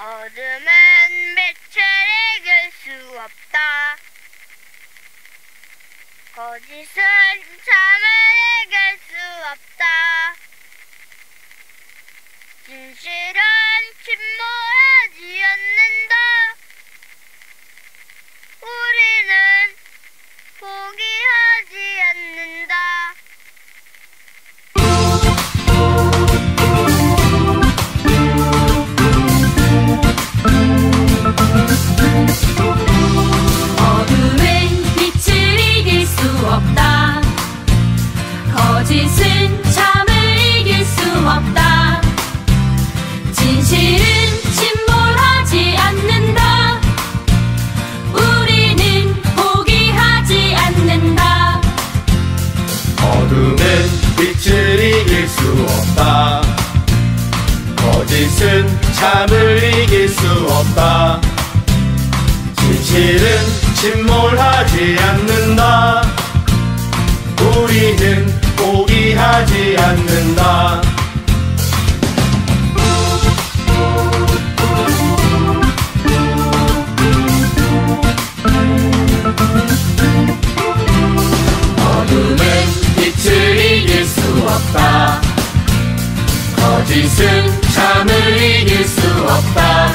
어둠은 빛을 이길 수 없다. 거짓은 참을 이길 수 없다. 진실은 침몰하지 않는다. 우리는 포기하지 않는다. 어둠은 빛을 이길 수 없다. 거짓은 참을 이길 수 없다. 진실은 침몰하지 않는다. 우리는 포기하지 않는다. 어둠은 빛을 이길 수 없다. 거짓은 참을 이길 수 없다. 진실은 침몰하지 않는다. 우리는 포기하지 않는다. 어둠은 빛을 이길 수 없다. 거짓은 참을 이길 수 없다.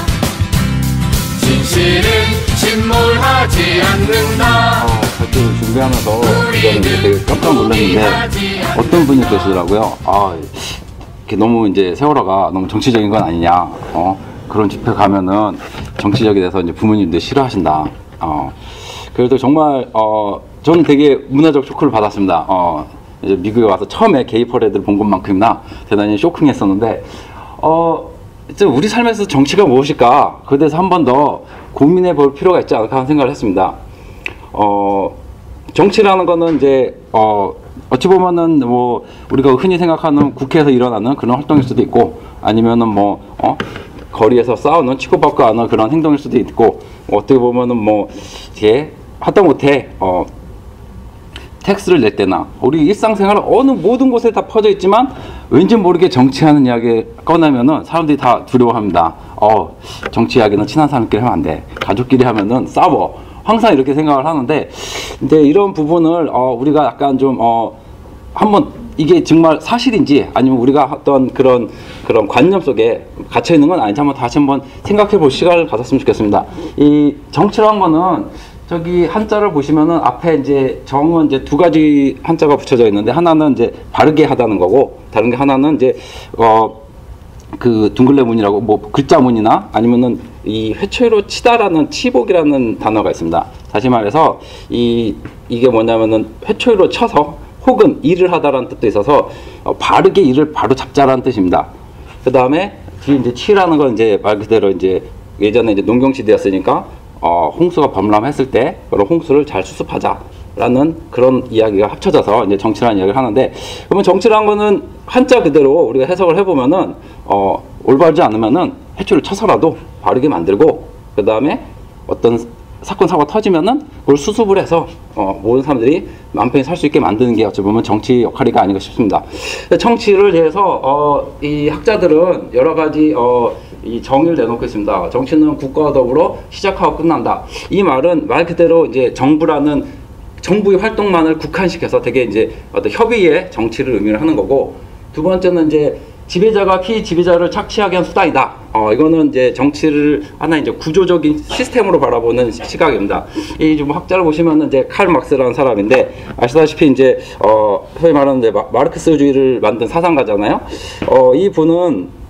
진실은 침몰하지 않는다. 발표를 준비하면서 이거는 되게 깜짝 놀랐는데 어떤 분이 그러시더라고요. 이렇게 너무 이제 세월호가 너무 정치적인 건 아니냐. 그런 집회 가면은 정치적이 돼서 이제 부모님들 싫어하신다. 그래도 정말 저는 되게 문화적 쇼크를 받았습니다. 이제 미국에 와서 처음에 게이 퍼레이드를 본 것만큼이나 대단히 쇼킹했었는데 이제 우리 삶에서 정치가 무엇일까? 그에 대해서 한 번 더 고민해 볼 필요가 있지 않을까 하는 생각을 했습니다. 정치라는 거는 이제 어찌 보면은 뭐 우리가 흔히 생각하는 국회에서 일어나는 그런 활동일 수도 있고, 아니면은 뭐 거리에서 싸우는 치고받고 하는 그런 행동일 수도 있고, 어떻게 보면은 뭐 이게 하다못해 텍스를 낼 때나 우리 일상생활 어느 모든 곳에 다 퍼져 있지만 왠지 모르게 정치하는 이야기 꺼내면은 사람들이 다 두려워합니다. 정치 이야기는 친한 사람끼리 하면 안 돼. 가족끼리 하면은 싸워. 항상 이렇게 생각을 하는데, 근데 이런 부분을 우리가 약간 좀 한번 이게 정말 사실인지 아니면 우리가 어떤 그런 관념 속에 갇혀 있는 건 아닌지 한번 다시 한번 생각해 볼 시간을 가졌으면 좋겠습니다. 이 정치라는 거는 저기 한자를 보시면은 앞에 이제 정은 이제 두 가지 한자가 붙여져 있는데, 하나는 이제 바르게 하다는 거고, 다른 게 하나는 이제 그 둥글레 문이라고 뭐 글자 문이나 아니면은 이 회초리로 치다라는 치복이라는 단어가 있습니다. 다시 말해서 이게 뭐냐면은 회초리로 쳐서 혹은 일을 하다라는 뜻도 있어서 바르게 일을 바로 잡자라는 뜻입니다. 그 다음에 뒤에 이제 치라는 건 이제 말 그대로 이제 예전에 이제 농경시대였으니까 홍수가 범람했을 때 그런 홍수를 잘 수습하자라는 그런 이야기가 합쳐져서 이제 정치라는 이야기를 하는데, 그러면 정치라는 거는 한자 그대로 우리가 해석을 해보면은 올바르지 않으면은 해초를 쳐서라도 바르게 만들고, 그 다음에 어떤 사건 사고가 터지면은 그걸 수습을 해서 모든 사람들이 마음 편히 살 수 있게 만드는 게 어찌 보면 정치 역할이가 아닌가 싶습니다. 정치를 위해서 이 학자들은 여러 가지 이 정의를 내놓고 있습니다. 정치는 국가와 더불어 시작하고 끝난다. 이 말은 말 그대로 이제 정부의 활동만을 국한시켜서 되게 이제 어떤 협의의 정치를 의미를 하는 거고, 두 번째는 이제 지배자가 피지배자를 착취하게 한 수단이다. 이거는 이제 정치를 하나의 이제 구조적인 시스템으로 바라보는 시각입니다. 이 좀 학자를 보시면은 이제 칼 막스라는 사람인데, 아시다시피 이제 소위 말하는 이제 마르크스주의를 만든 사상가잖아요. 이 분은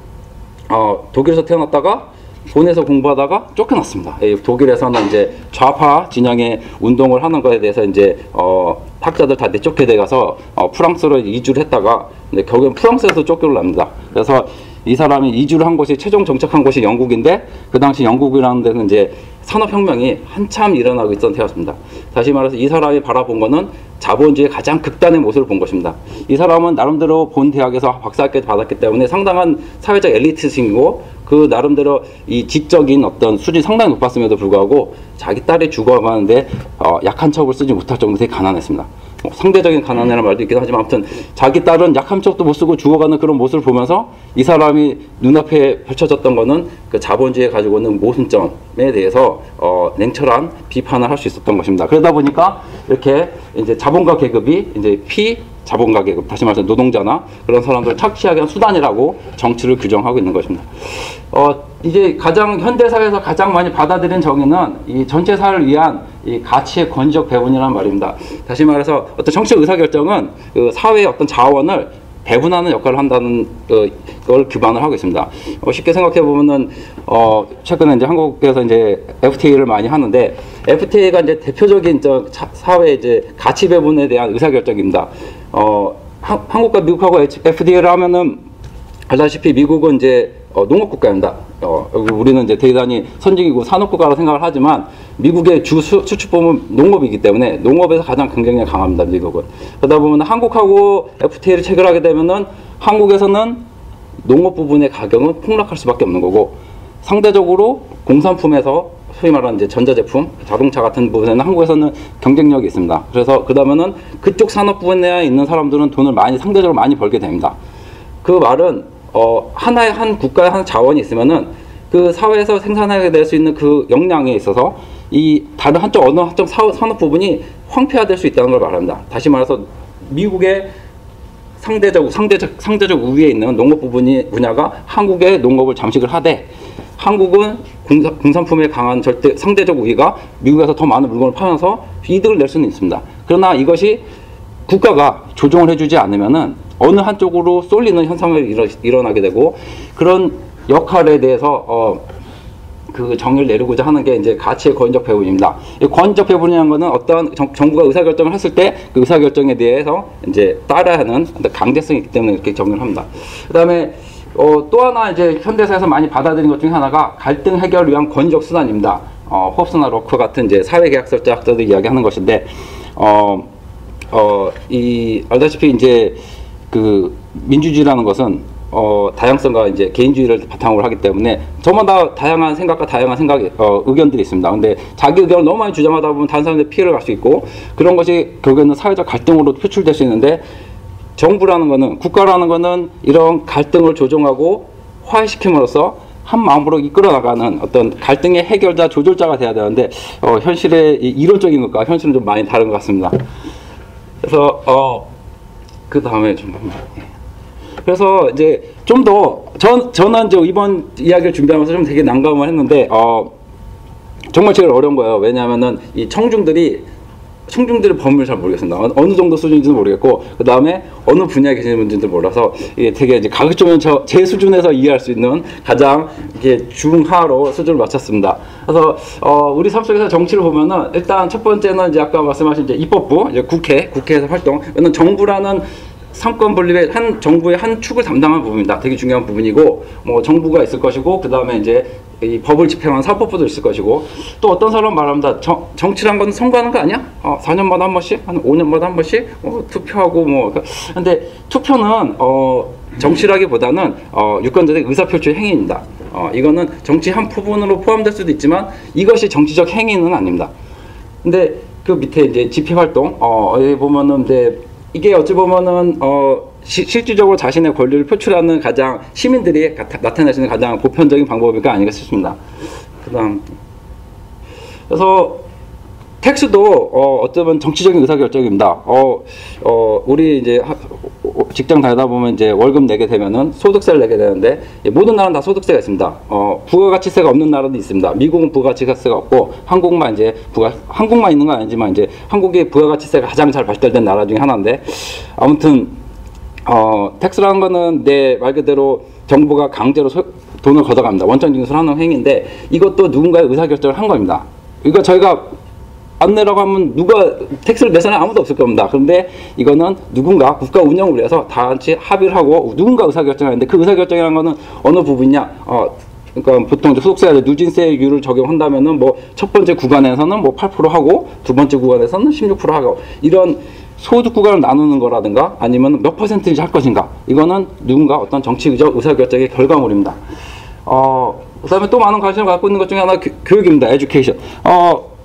독일에서 태어났다가 본에서 공부하다가 쫓겨났습니다. 독일에서는 이제 좌파 진영의 운동을 하는 것에 대해서 이제 학자들 다 내쫓게 돼가서 프랑스로 이주를 했다가 결국엔 프랑스에서 쫓겨납니다. 그래서 이 사람이 이주를 한 곳이 최종 정착한 곳이 영국인데, 그 당시 영국이라는 데는 이제 산업혁명이 한참 일어나고 있던 때였습니다. 다시 말해서 이 사람이 바라본 거는 자본주의의 가장 극단의 모습을 본 것입니다. 이 사람은 나름대로 본 대학에서 박사학위를 받았기 때문에 상당한 사회적 엘리트층이고, 그 나름대로 이 지적인 어떤 수준이 상당히 높았음에도 불구하고 자기 딸이 죽어가는데 약한 척을 쓰지 못할 정도로 되게 가난했습니다. 뭐 상대적인 가난이라는 말도 있긴 하지만 아무튼 자기 딸은 약한 척도 못 쓰고 죽어가는 그런 모습을 보면서 이 사람이 눈앞에 펼쳐졌던 거는 그 자본주의에 가지고 있는 모순점에 대해서 냉철한 비판을 할 수 있었던 것입니다. 그러다 보니까 이렇게 이제 자본가 계급이 이제 자본가 계급, 다시 말해서 노동자나 그런 사람들을 착취하기 위한 수단이라고 정치를 규정하고 있는 것입니다. 이제 가장 현대사회에서 가장 많이 받아들인 정의는 이 전체 사회를 위한 이 가치의 건적 배분이라는 말입니다. 다시 말해서 어떤 정치적 의사결정은 그 사회의 어떤 자원을 배분하는 역할을 한다는 걸 기반을 하고 있습니다. 쉽게 생각해 보면은 최근에 이제 한국에서 이제 FTA를 많이 하는데 FTA가 이제 대표적인 사회 이제 가치 배분에 대한 의사결정입니다. 한국과 미국하고 FTA를 하면은 알다시피 미국은 이제 농업국가입니다. 우리는 이제 대단히 선진기고 산업국가라고 생각을 하지만 미국의 주 수출품은 농업이기 때문에 농업에서 가장 경쟁력이 강합니다. 미국은. 그러다 보면 한국하고 FTA를 체결하게 되면은 한국에서는 농업 부분의 가격은 폭락할 수밖에 없는 거고 상대적으로 공산품에서 소위 말하는 이제 전자제품, 자동차 같은 부분에는 한국에서는 경쟁력이 있습니다. 그래서 그다음에는 그쪽 산업 부분에 있는 사람들은 돈을 상대적으로 많이 벌게 됩니다. 그 말은 하나의 한 국가의 한 자원이 있으면은 그 사회에서 생산하게 될 수 있는 그 역량에 있어서 이 다른 어느 한쪽 산업 부분이 황폐화될 수 있다는 걸 말합니다. 다시 말해서 미국의 상대적 우위에 있는 농업 분야가 한국의 농업을 잠식을 하되 한국은 공산품에 강한 상대적 우위가 미국에서 더 많은 물건을 파면서 이득을 낼 수는 있습니다. 그러나 이것이 국가가 조정을 해주지 않으면은 어느 한쪽으로 쏠리는 현상이 일어나게 되고 그런 역할에 대해서 그 정의를 내리고자 하는 게 이제 가치의 권적 배분입니다. 이 권적 배분이라는 것은 어떤 정부가 의사결정을 했을 때 그 의사결정에 대해서 이제 따라야 하는 강제성이 있기 때문에 이렇게 정의를 합니다. 그 다음에 또 하나 이제 현대사에서 많이 받아들인 것 중에 하나가 갈등 해결을 위한 권적 수단입니다. 홉스나 로크 같은 이제 사회계약설자학자들이 이야기하는 것인데 알다시피 이제 그 민주주의라는 것은 다양성과 이제 개인주의를 바탕으로 하기 때문에 저마다 다양한 생각과 다양한 의견들이 있습니다. 근데 자기 의견을 너무 많이 주장하다 보면 다른 사람들이 피해를 갈 수 있고 그런 것이 결국에는 사회적 갈등으로 표출될 수 있는데 정부라는 것은 국가라는 것은 이런 갈등을 조정하고 화해시킴으로써 한 마음으로 이끌어 나가는 어떤 갈등의 해결자 조절자가 돼야 되는데 현실의 이론적인 것과 현실은 좀 많이 다른 것 같습니다. 그래서 그 다음에 좀 그래서 이제 좀 더 저는 이제 이번 이야기를 준비하면서 좀 되게 난감을 했는데 정말 제일 어려운 거예요. 왜냐하면은 이 청중들의 범위를 잘 모르겠습니다. 어느 정도 수준인지는 모르겠고 그 다음에 어느 분야에 계시는 분인지도 몰라서 이게 되게 이제 가급적이면 제 수준에서 이해할 수 있는 가장 이게 중하로 수준을 맞췄습니다. 그래서 우리 삶 속에서 정치를 보면은 일단 첫 번째는 이제 아까 말씀하신 이제 입법부, 이제 국회에서 활동. 이는 정부라는 상권 분립의 정부의 한 축을 담당하는 부분입니다. 되게 중요한 부분이고, 뭐 정부가 있을 것이고, 그 다음에 이제 이 법을 집행하는 사법부도 있을 것이고, 또 어떤 사람은 말합니다. 정치란 건 선거하는 거 아니야? 4년마다 한 번씩, 한 5년마다 한 번씩 투표하고 뭐. 근데 투표는 정치라기보다는 유권자의 의사표출 행위입니다. 이거는 정치 한 부분으로 포함될 수도 있지만 이것이 정치적 행위는 아닙니다. 근데 그 밑에 이제 집회활동, 여기 보면은 이제 이게 어찌 보면은 실질적으로 자신의 권리를 표출하는 가장 시민들이 나타낼 수 있는 가장 보편적인 방법일까 아닌가 싶습니다. 그다음 그래서 텍스도 어쩌면 정치적인 의사결정입니다. 우리 이제 직장 다니다 보면 이제 월급 내게 되면은 소득세를 내게 되는데 모든 나라는 다 소득세가 있습니다. 부가가치세가 없는 나라도 있습니다. 미국은 부가가치세가 없고 한국만 있는 건 아니지만 이제 한국의 부가가치세가 가장 잘 발달된 나라 중에 하나인데 아무튼 텍스라는 거는 내 말 그대로 정부가 강제로 돈을 걷어갑니다. 원천 징수를 하는 행위인데 이것도 누군가의 의사결정을 한 겁니다. 이거 저희가 안 내라고 하면 누가 텍스를 낼 사람은 아무도 없을 겁니다. 그런데 이거는 누군가 국가 운영을 위해서 다 같이 합의를 하고 누군가 의사결정을 하는데 그 의사결정이라는 거는 어느 부분이냐 그러니까 보통 소득세에 누진세율을 적용한다면은 뭐 첫 번째 구간에서는 뭐 8% 하고 두 번째 구간에서는 16% 하고 이런 소득 구간을 나누는 거라든가 아니면 몇 퍼센트인지 할 것인가 이거는 누군가 어떤 정치적 의사결정의 결과물입니다. 그 다음에 또 많은 관심을 갖고 있는 것 중에 하나 교육입니다. 에듀케이션.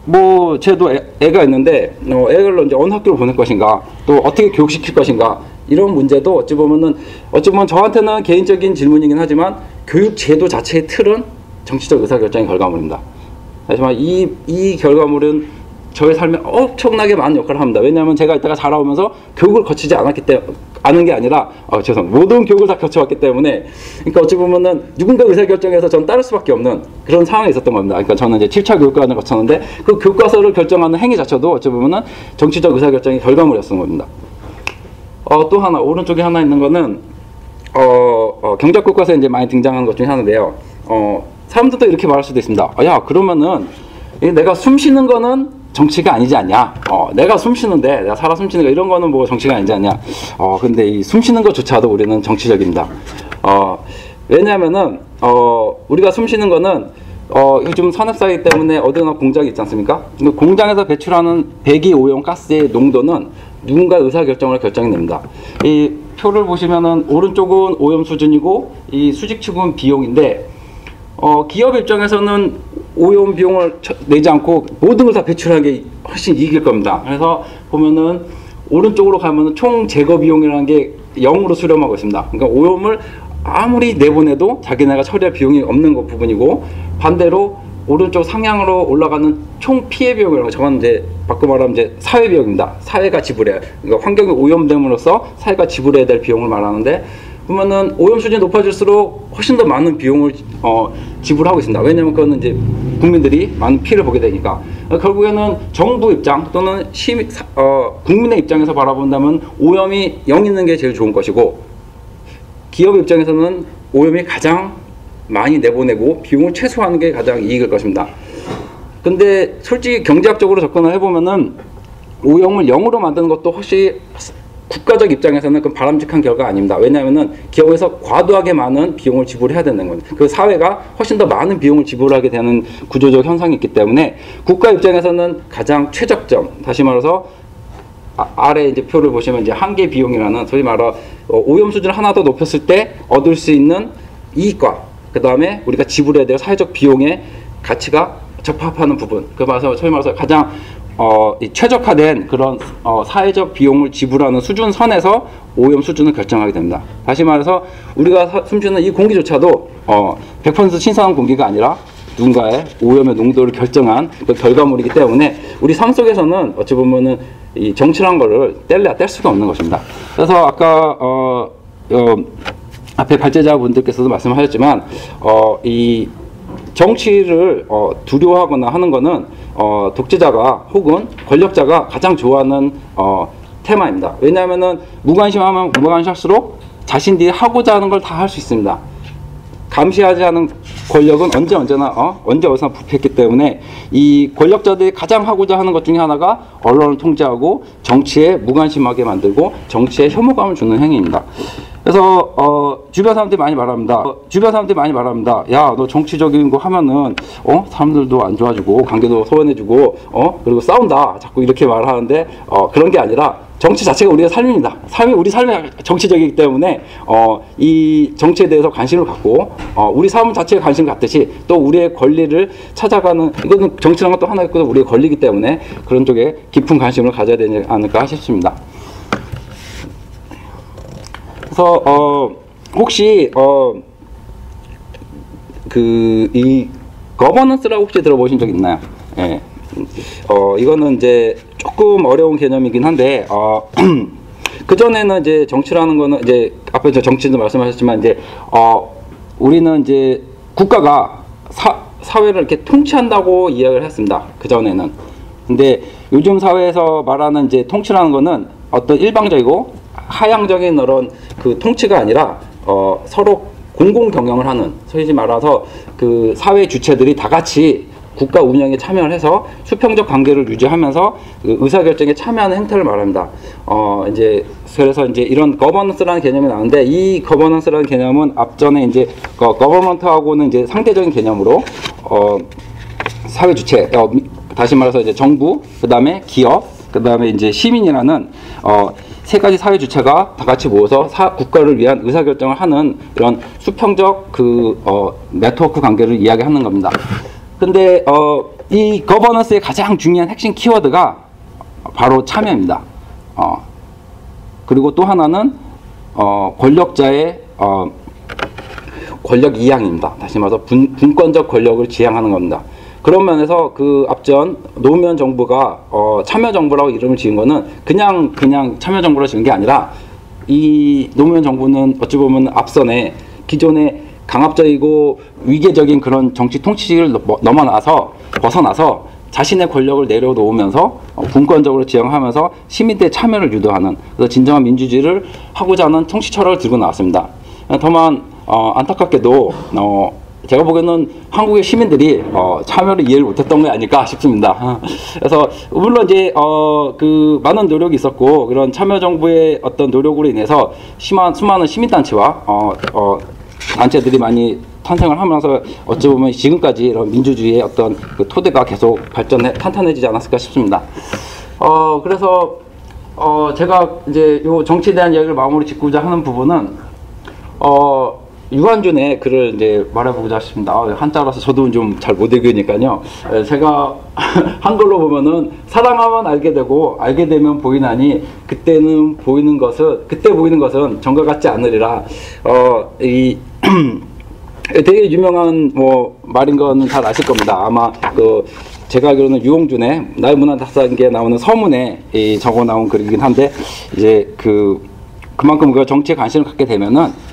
뭐 쟤도 애가 있는데 애를 이제 어느 학교로 보낼 것인가, 또 어떻게 교육시킬 것인가, 이런 문제도 어찌 보면 저한테는 개인적인 질문이긴 하지만 교육 제도 자체의 틀은 정치적 의사결정의 결과물입니다. 하지만 이 결과물은 저의 삶에 엄청나게 많은 역할을 합니다. 왜냐하면 제가 이따가 자라오면서 교육을 거치지 않은 게 아니라 모든 교육을 다 거쳐왔기 때문에, 그러니까 어찌 보면은 누군가 의사결정에서 전 따를 수밖에 없는 그런 상황이 있었던 겁니다. 그러니까 저는 이제 7차 교육과정을 거쳤는데 그 교과서를 결정하는 행위 자체도 어찌 보면은 정치적 의사결정의 결과물이었던 겁니다. 또 하나, 오른쪽에 하나 있는 거는 경제학 교과서에 이제 많이 등장하는 것 중에 하나인데요. 사람들도 이렇게 말할 수도 있습니다. 야, 그러면은 내가 숨 쉬는 거는 정치가 아니지 않냐? 내가 숨 쉬는데, 내가 살아 숨 쉬는 거, 이런 거는 뭐 정치가 아니지 않냐? 근데 이 숨 쉬는 것조차도 우리는 정치적입니다. 왜냐면은, 우리가 숨 쉬는 거는, 요즘 산업사회 때문에 어디나 공장이 있지 않습니까? 공장에서 배출하는 배기오염 가스의 농도는 누군가 의사결정을 결정해냅니다. 이 표를 보시면은, 오른쪽은 오염 수준이고, 이 수직축은 비용인데, 기업 입장에서는 오염 비용을 내지 않고 모든 걸 다 배출하는 게 훨씬 이익일 겁니다. 그래서 보면은 오른쪽으로 가면은 총 제거 비용이라는 게 0으로 수렴하고 있습니다. 그러니까 오염을 아무리 내보내도 자기네가 처리할 비용이 없는 것 부분이고, 반대로 오른쪽 상향으로 올라가는 총 피해 비용이라고, 저건 이제 바꿔 말하면 이제 사회 비용입니다. 사회가 지불해야, 그러니까 환경이 오염됨으로써 사회가 지불해야 될 비용을 말하는데, 보면은 오염 수준이 높아질수록 훨씬 더 많은 비용을 지불하고 있습니다. 왜냐하면 그거는 이제 국민들이 많은 피해를 보게 되니까. 결국에는 정부 입장 또는 국민의 입장에서 바라본다면 오염이 0 있는 게 제일 좋은 것이고, 기업 입장에서는 오염이 가장 많이 내보내고 비용을 최소화하는 게 가장 이익일 것입니다. 근데 솔직히 경제학적으로 접근을 해보면은 오염을 0으로 만드는 것도 혹시 국가적 입장에서는 그 바람직한 결과가 아닙니다. 왜냐하면은 기업에서 과도하게 많은 비용을 지불해야 되는 겁니다. 그 사회가 훨씬 더 많은 비용을 지불하게 되는 구조적 현상이 있기 때문에 국가 입장에서는 가장 최적점, 다시 말해서 아래 이제 표를 보시면 이제 한계 비용이라는, 소위 말해 오염 수준을 하나 더 높였을 때 얻을 수 있는 이익과 그 다음에 우리가 지불해야 될 사회적 비용의 가치가 적합하는 부분, 그 말해서 소위 말해서 가장 이 최적화된 그런 사회적 비용을 지불하는 수준 선에서 오염 수준을 결정하게 됩니다. 다시 말해서 우리가 숨쉬는 이 공기조차도 100% 신선한 공기가 아니라 누군가의 오염의 농도를 결정한 그 결과물이기 때문에 우리 삶 속에서는 어찌 보면은 이 정치란 거를 뗄래야 뗄 수가 없는 것입니다. 그래서 아까 앞에 발제자분들께서도 말씀하셨지만 이 정치를 두려워하거나 하는 거는 독재자가 혹은 권력자가 가장 좋아하는 테마입니다. 왜냐하면은 무관심하면 무관심할수록 자신들이 하고자 하는 걸 다 할 수 있습니다. 감시하지 않은 권력은 언제나 부패했기 때문에 이 권력자들이 가장 하고자 하는 것 중에 하나가 언론을 통제하고 정치에 무관심하게 만들고 정치에 혐오감을 주는 행위입니다. 그래서 주변 사람들이 많이 말합니다. 야, 너 정치적인 거 하면은 사람들도 안 좋아지고 관계도 소원해지고 그리고 싸운다, 자꾸 이렇게 말하는데 그런 게 아니라 정치 자체가 우리의 삶입니다. 우리 삶이 정치적이기 때문에 이 정치에 대해서 관심을 갖고 우리 삶 자체에 관심을 갖듯이 또 우리의 권리를 찾아가는, 이거는 정치라는 것도 하나의 우리의 권리이기 때문에 그런 쪽에 깊은 관심을 가져야 되지 않을까 싶습니다. 그래서 혹시 이 거버넌스라고 혹시 들어보신 적 있나요? 예. 이거는 이제 조금 어려운 개념이긴 한데 그 전에는 이제 정치라는 거는 이제 앞에 정치도 말씀하셨지만 이제 우리는 이제 국가가 사회를 이렇게 통치한다고 이야기를 했습니다. 그 전에는. 근데 요즘 사회에서 말하는 이제 통치라는 거는 어떤 일방적이고 하향적인 그런 그 통치가 아니라 서로 공공 경영을 하는, 소위 말해서 그 사회 주체들이 다 같이 국가 운영에 참여를 해서 수평적 관계를 유지하면서 그 의사결정에 참여하는 행태를 말합니다. 그래서 이제 이런 거버넌스라는 개념이 나오는데, 이 거버넌스라는 개념은 앞전에 이제 거버먼트하고는 이제 상대적인 개념으로 사회 주체, 다시 말해서 이제 정부, 그 다음에 기업, 그 다음에 이제 시민이라는 세 가지 사회 주체가 다 같이 모여서 국가를 위한 의사결정을 하는 이런 수평적 네트워크 관계를 이야기하는 겁니다. 근데 이 거버넌스의 가장 중요한 핵심 키워드가 바로 참여입니다. 그리고 또 하나는 권력자의 권력 이양입니다. 다시 말해서 분권적 권력을 지향하는 겁니다. 그런 면에서 그 앞전 노무현 정부가 참여정부라고 이름을 지은 거는 그냥 참여정부로 지은 게 아니라, 이 노무현 정부는 어찌 보면 앞선에 기존의 강압적이고 위계적인 그런 정치 통치를 벗어나서 자신의 권력을 내려놓으면서 분권적으로 지향하면서 시민들의 참여를 유도하는, 그래서 진정한 민주주의를 하고자 하는 통치 철학을 들고 나왔습니다. 다만 안타깝게도 제가 보기에는 한국의 시민들이 참여를 이해를 못했던 게 아닐까 싶습니다. 그래서 물론 이제 그 많은 노력이 있었고, 그런 참여정부의 어떤 노력으로 인해서 수많은 시민단체와 단체들이 많이 탄생을 하면서 어찌 보면 지금까지 이런 민주주의의 어떤 그 토대가 계속 탄탄해지지 않았을까 싶습니다. 그래서 제가 이제 요 정치에 대한 이야기를 마무리 짓고자 하는 부분은 유한준의 글을 이제 말해보고자 싶습니다. 한자라서 저도 좀 잘 못 읽으니까요. 제가 한글로 보면은 사랑하면 알게 되고 알게 되면 보이나니 그때 보이는 것은 전과 같지 않으리라. 되게 유명한 말인 거는 잘 아실 겁니다. 아마 제가 알기로는 유홍준의 나의 문화 다산기에 나오는 서문에 적어 나온 글이긴 한데, 이제 그만큼 그 정치에 관심을 갖게 되면은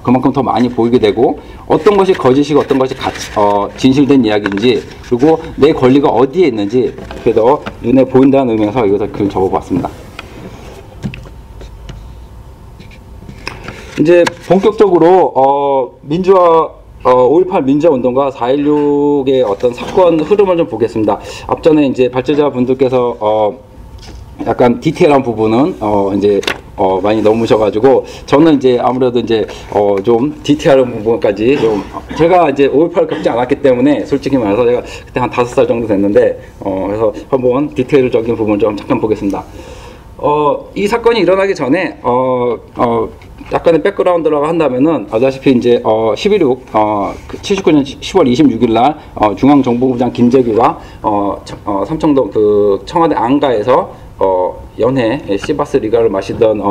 그만큼 더 많이 보이게 되고, 어떤 것이 거짓이고 어떤 것이 진실된 이야기인지, 그리고 내 권리가 어디에 있는지 그게 더 눈에 보인다는 의미에서 이것을 글 적어봤습니다. 이제 본격적으로 5.18 민주화 운동과 4.16의 어떤 사건 흐름을 좀 보겠습니다. 앞전에 이제 발제자 분들께서 약간 디테일한 부분은 이제 많이 넘으셔가지고, 저는 이제 아무래도 이제 좀 디테일한 부분까지 좀, 제가 이제 5.18을 겪지 않았기 때문에 솔직히 말해서 제가 그때 한 5살 정도 됐는데, 그래서 한번 디테일적인 부분을 좀 잠깐 보겠습니다. 이 사건이 일어나기 전에 약간의 백그라운드라고 한다면은, 아시다시피 이제 79년 10월 26일 날 중앙정보부장 김재규가 삼청동 그 청와대 안가에서 연해 시바스 리가를 마시던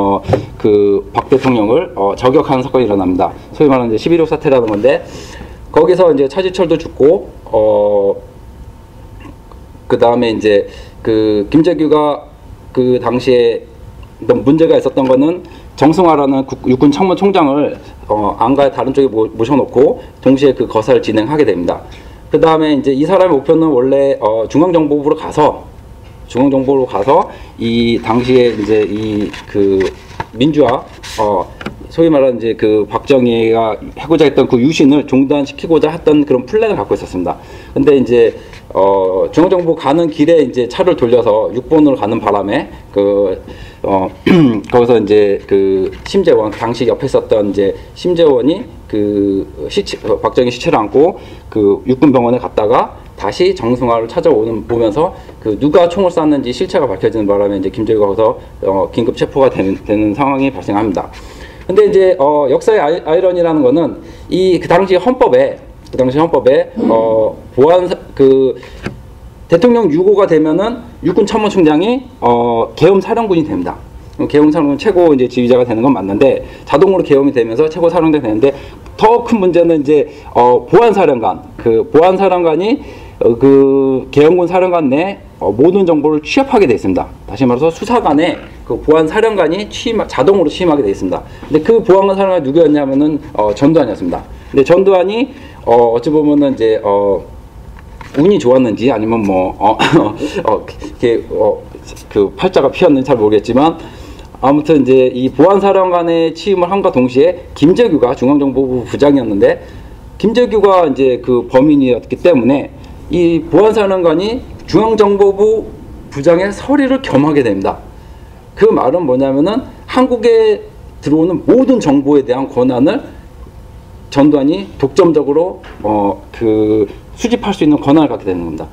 그 박 대통령을 저격하는 사건이 일어납니다. 소위 말하는 이제 11.5 사태라는 건데, 거기서 이제 차지철도 죽고, 그 다음에 이제 그 김재규가 그 당시에 문제가 있었던 거는, 정승화라는 육군 참모총장을 안가의 다른 쪽에 모셔놓고 동시에 그 거사를 진행하게 됩니다. 그 다음에 이제 이 사람의 목표는 원래 중앙정보부로 가서 이 당시에 이제 이 그 민주화 소위 말하는 이제 그 박정희가 하고자 했던 그 유신을 종단시키고자 했던 그런 플랜을 갖고 있었습니다. 근데 이제 중앙정부 가는 길에 이제 차를 돌려서 6번으로 가는 바람에 거기서 이제 그 심재원, 당시 옆에 있었던 이제 심재원이 박정희 시체를 안고 그 육군병원에 갔다가 다시 정승화를 보면서 누가 총을 쐈는지 실체가 밝혀지는 바람에 이제 김재규가 거기서 긴급 체포가 되는 상황이 발생합니다. 근데 이제 역사의 아이러니라는 거는 그 당시 헌법에 대통령 유고가 되면은 육군 참모총장이 계엄 사령군이 됩니다. 계엄 사령군 최고 이제 지휘자가 되는 건 맞는데, 자동으로 계엄이 되면서 최고 사령관이 되는데, 더 큰 문제는 이제 보안사령관이 그 계엄군 사령관 내 모든 정보를 취합하게 되어 있습니다. 다시 말해서 수사관에 그 보안사령관이 자동으로 취임하게 되어 있습니다. 근데 그 보안사령관이 누구였냐면은 전두환이었습니다. 근데 전두환이 어찌 보면은 이제 운이 좋았는지 아니면 그 팔자가 피었는지 잘 모르겠지만, 아무튼 이제 이 보안사령관의 취임을 함과 동시에 김재규가 중앙정보부 부장이었는데, 김재규가 이제 그 범인이었기 때문에 이 보안사령관이 중앙정보부 부장의 서리를 겸하게 됩니다. 그 말은 뭐냐면은 한국에 들어오는 모든 정보에 대한 권한을 전두환이 독점적으로 수집할 수 있는 권한을 갖게 되는 겁니다.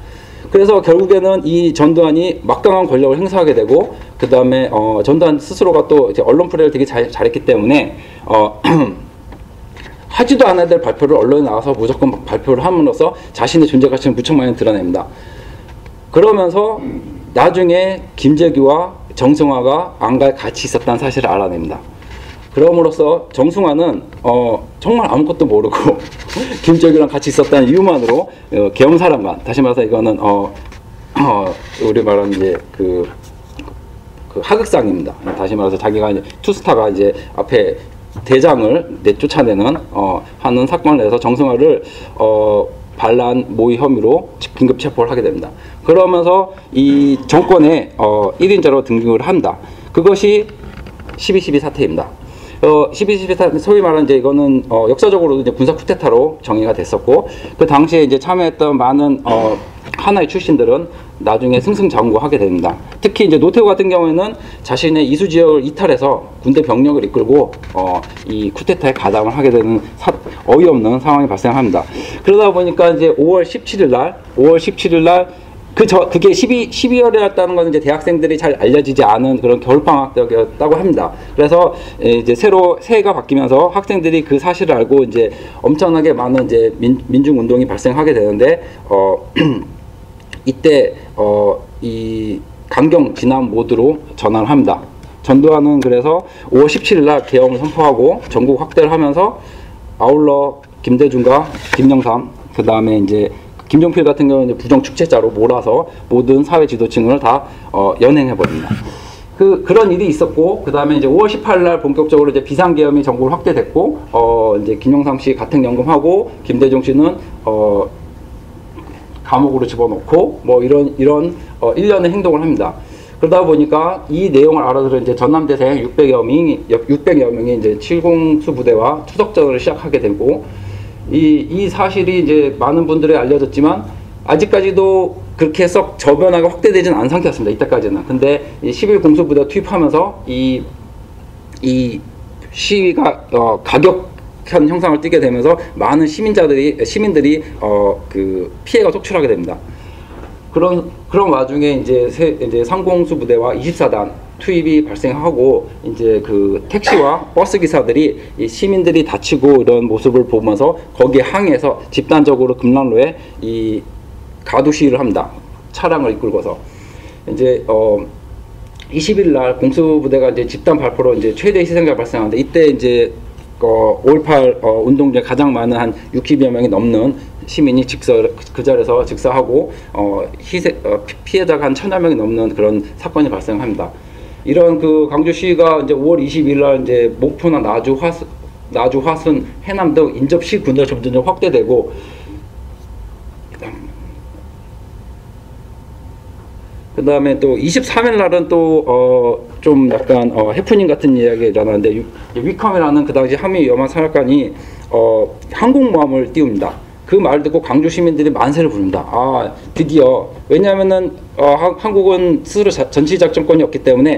그래서 결국에는 이 전두환이 막강한 권력을 행사하게 되고, 그 다음에 전두환 스스로가 또 이제 언론 플레이를 되게 잘했기 때문에 하지도 않아야 될 발표를 언론에 나와서 무조건 발표를 함으로써 자신의 존재 가치를 무척 많이 드러냅니다. 그러면서 나중에 김재규와 정승화가 안가에 같이 있었다는 사실을 알아냅니다. 그럼으로써 정승화는 정말 아무것도 모르고 김재규랑 같이 있었다는 이유만으로 계엄사령관, 다시 말해서 이거는 우리 말하는 이제 그 하극상입니다. 다시 말해서 자기가 이제 투스타가 이제 앞에 대장을 내쫓아내는 하는 사건을 내서 정승화를 반란 모의 혐의로 긴급 체포를 하게 됩니다. 그러면서 이 정권의 1인자로 등극을 한다. 그것이 12.12 사태입니다. 12.12 사태, 소위 말하는 이제 이거는 역사적으로도 이제 군사 쿠데타로 정의가 됐었고, 그 당시에 이제 참여했던 많은 하나의 출신들은 나중에 승승장구하게 됩니다. 특히 이제 노태우 같은 경우에는 자신의 이수 지역을 이탈해서 군대 병력을 이끌고 이 쿠데타에 가담을 하게 되는 어이없는 상황이 발생합니다. 그러다 보니까 이제 5월 17일 날 그게 12월이었다는 건 이제 대학생들이 잘 알려지지 않은 그런 겨울방학이었다고 합니다. 그래서 이제 새로 새해가 바뀌면서 학생들이 그 사실을 알고 이제 엄청나게 많은 이제 민중운동이 발생하게 되는데, 이때 이 강경 진압 모드로 전환을 합니다. 전두환은 그래서 5월 17일 날 계엄을 선포하고 전국 확대를 하면서 아울러 김대중과 김영삼, 그 다음에 이제 김종필 같은 경우는 부정 축제자로 몰아서 모든 사회 지도층을 다 연행해버립니다. 그런 일이 있었고, 그 다음에 이제 5월 18일 날 본격적으로 이제 비상계엄이 전국으로 확대됐고, 이제 김영삼 씨 가택연금하고 김대중 씨는 감옥으로 집어넣고 뭐 이런 일련의 행동을 합니다. 그러다 보니까 이 내용을 알아들은 이제 전남대생 600여 명이 이제 70수 부대와 추적전을 시작하게 되고, 이 사실이 이제 많은 분들에 알려졌지만 아직까지도 그렇게 썩 저변화가 확대되지는 않은 상태였습니다. 이때까지는. 근데 이 11 공수부대 투입하면서 이 시위가 가격한 형상을 띠게 되면서 많은 시민들이 그 피해가 속출하게 됩니다. 그런 와중에 이제 상공수 부대와 24단 투입이 발생하고, 이제 그 택시와 버스 기사들이 이 시민들이 다치고 이런 모습을 보면서 거기에 항의해서 집단적으로 금남로에 이 가두 시위를 합니다. 차량을 이끌고서. 이제 20일 날 공수부대가 이제 집단 발포로 이제 최대 희생자가 발생하는데, 이때 이제 5.18 운동 중에 가장 많은 한 60여 명이 넘는 시민이 그 자리에서 직사하고 피해자가 한 1000여 명이 넘는 그런 사건이 발생합니다. 이런 그 광주 시위가 이제 5월 22일 날 이제 목포나 나주, 화순, 해남 등 인접 시 군대가 점점 확대되고, 그 다음에 또 23일 날은 또 좀 약간 해프닝 같은 이야기가 일어나는데, 위컴이라는 그 당시 한미 연합 사령관이 항공모함을 띄웁니다. 그 말을 듣고 광주 시민들이 만세를 부릅니다. 아, 드디어. 왜냐하면은 한국은 스스로 전시작전권이 없기 때문에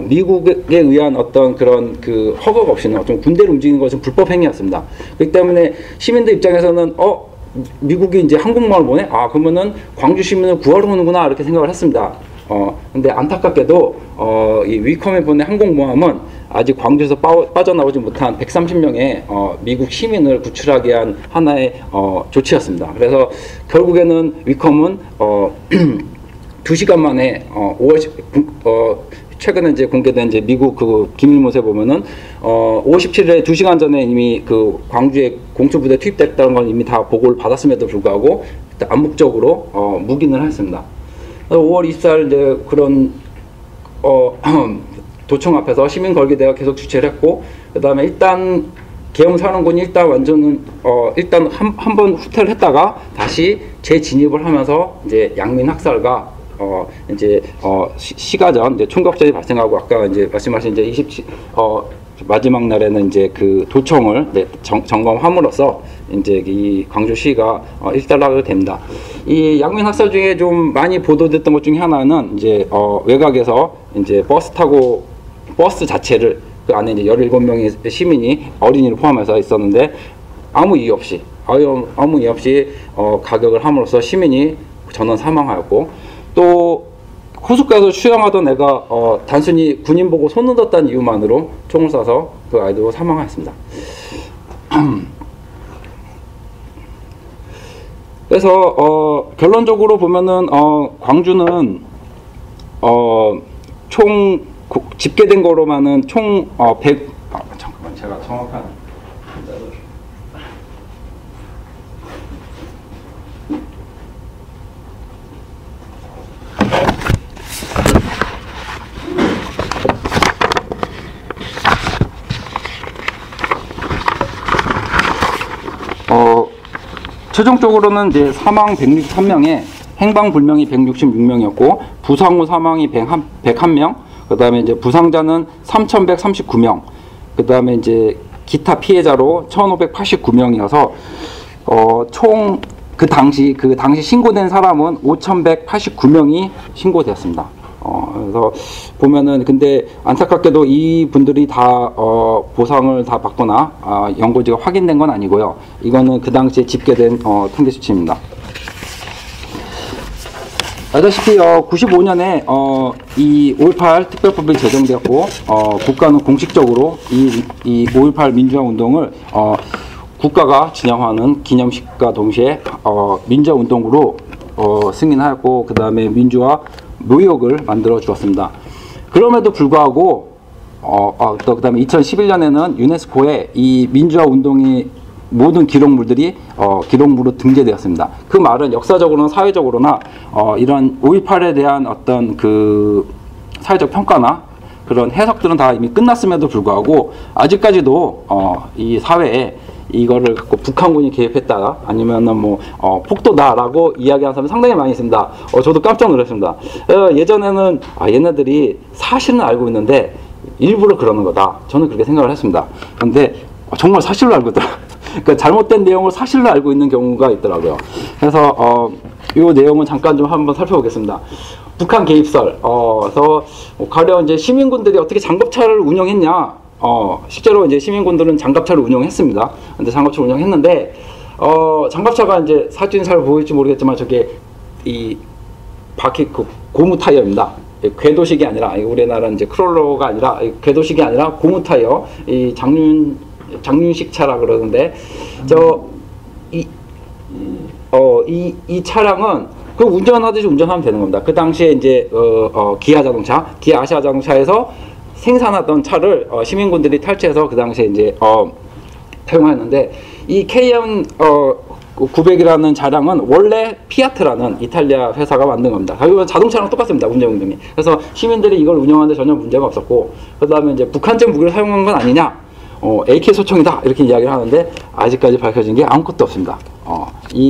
미국에 의한 어떤 그런 그 허가가 없이는 어떤 군대를 움직이는 것은 불법 행위였습니다. 그렇기 때문에 시민들 입장에서는 미국이 이제 항공모함을 보내? 아, 그러면은 광주 시민을 구하러 오는구나, 이렇게 생각을 했습니다. 근데 안타깝게도 이 위컴에 보낸 항공모함은 아직 광주에서 빠져나오지 못한 130명의 미국 시민을 구출하기 위한 하나의 조치였습니다. 그래서 결국에는 위컴은 2시간 만에 최근에 이제 공개된 이제 미국 그 기밀문서에 보면은 57일에 2시간 전에 이미 그 광주에 공수부대 투입됐다는 건 이미 다 보고를 받았음에도 불구하고 암묵적으로 묵인을 했습니다. 5월 24일 이제 그런 도청 앞에서 시민걸기대가 계속 주최를 했고, 그 다음에 일단 계엄사령군이 일단 한 번 후퇴를 했다가 다시 재진입을 하면서 이제 양민 학살과 시가전 이제 총격전이 발생하고, 아까 이제 말씀하신 이제 마지막 날에는 이제 그 도청을 점검함으로써 이제 이 광주 시가 일단락을 됩니다. 이 양민 학살 중에 좀 많이 보도됐던 것 중에 하나는 이제 외곽에서 이제 버스 자체를 그 안에 이제 17명의 시민이 어린이를 포함해서 있었는데 아무 이유 없이 가격을 함으로써 시민이 전원 사망하였고, 또 호숫가에서 수영하던 애가 단순히 군인 보고 손 흔들었다는 이유만으로 총을 쏴서 그 아이도 사망하였습니다. 그래서 결론적으로 보면은 광주는 총 집계된 거로만은 총 100. 잠깐만 제가 정확한. 최종적으로는 이제 사망 163명에 행방 불명이 166명이었고 부상 후 사망이 101명, 그다음에 이제 부상자는 3,139명, 그다음에 이제 기타 피해자로 1,589명이어서 총 그 당시 신고된 사람은 5,189명이 신고되었습니다. 그래서 보면은 근데 안타깝게도 이 분들이 다 보상을 다 받거나 연고지가 확인된 건 아니고요. 이거는 그 당시에 집계된 통계 수치입니다. 알다시피 95년에 이 5.18 특별법이 제정되었고 국가는 공식적으로 이 5.18 민주화 운동을 국가가 진행하는 기념식과 동시에 민주화 운동으로 승인하였고 그 다음에 민주화 묘역을 만들어 주었습니다. 그럼에도 불구하고 또 그다음에 2011년에는 유네스코에 이 민주화 운동의 모든 기록물들이 기록물로 등재되었습니다. 그 말은 역사적으로나 사회적으로나 이런 5.18에 대한 어떤 그 사회적 평가나 그런 해석들은 다 이미 끝났음에도 불구하고 아직까지도 이 사회에 이거를 갖고 북한군이 개입했다 아니면은 뭐 폭도다라고 이야기하는 사람이 상당히 많이 있습니다. 저도 깜짝 놀랐습니다. 예전에는 얘네들이 사실은 알고 있는데 일부러 그러는 거다. 저는 그렇게 생각을 했습니다. 그런데 정말 사실로 알고 있더라. 그러니까 잘못된 내용을 사실로 알고 있는 경우가 있더라고요. 그래서 이 내용은 잠깐 좀 한번 살펴보겠습니다. 북한 개입설. 그래서 가령 이제 시민군들이 어떻게 장갑차를 운영했냐? 실제로 이제 시민군들은 장갑차를 운영했습니다. 근데 장갑차를 운영했는데, 장갑차가 이제 사진 잘 보일지 모르겠지만 저게 이 바퀴 그 고무 타이어입니다. 궤도식이 아니라, 우리나라 이제 크롤러가 아니라, 궤도식이 아니라 고무 타이어, 이 장륜식 차라 그러는데, 이 차량은 그 운전하듯이 운전하면 되는 겁니다. 그 당시에 이제, 기아 아시아 자동차에서 생산하던 차를 시민군들이 탈취해서 그 당시에 이제 사용하였는데 이 KM 900이라는 차량은 원래 피아트라는 이탈리아 회사가 만든 겁니다. 결국은 자동차랑 똑같습니다. 운전이. 그래서 시민들이 이걸 운영하는데 전혀 문제가 없었고 그다음에 이제 북한製무기를 사용한 건 아니냐? AK 소총이다 이렇게 이야기를 하는데 아직까지 밝혀진 게 아무것도 없습니다.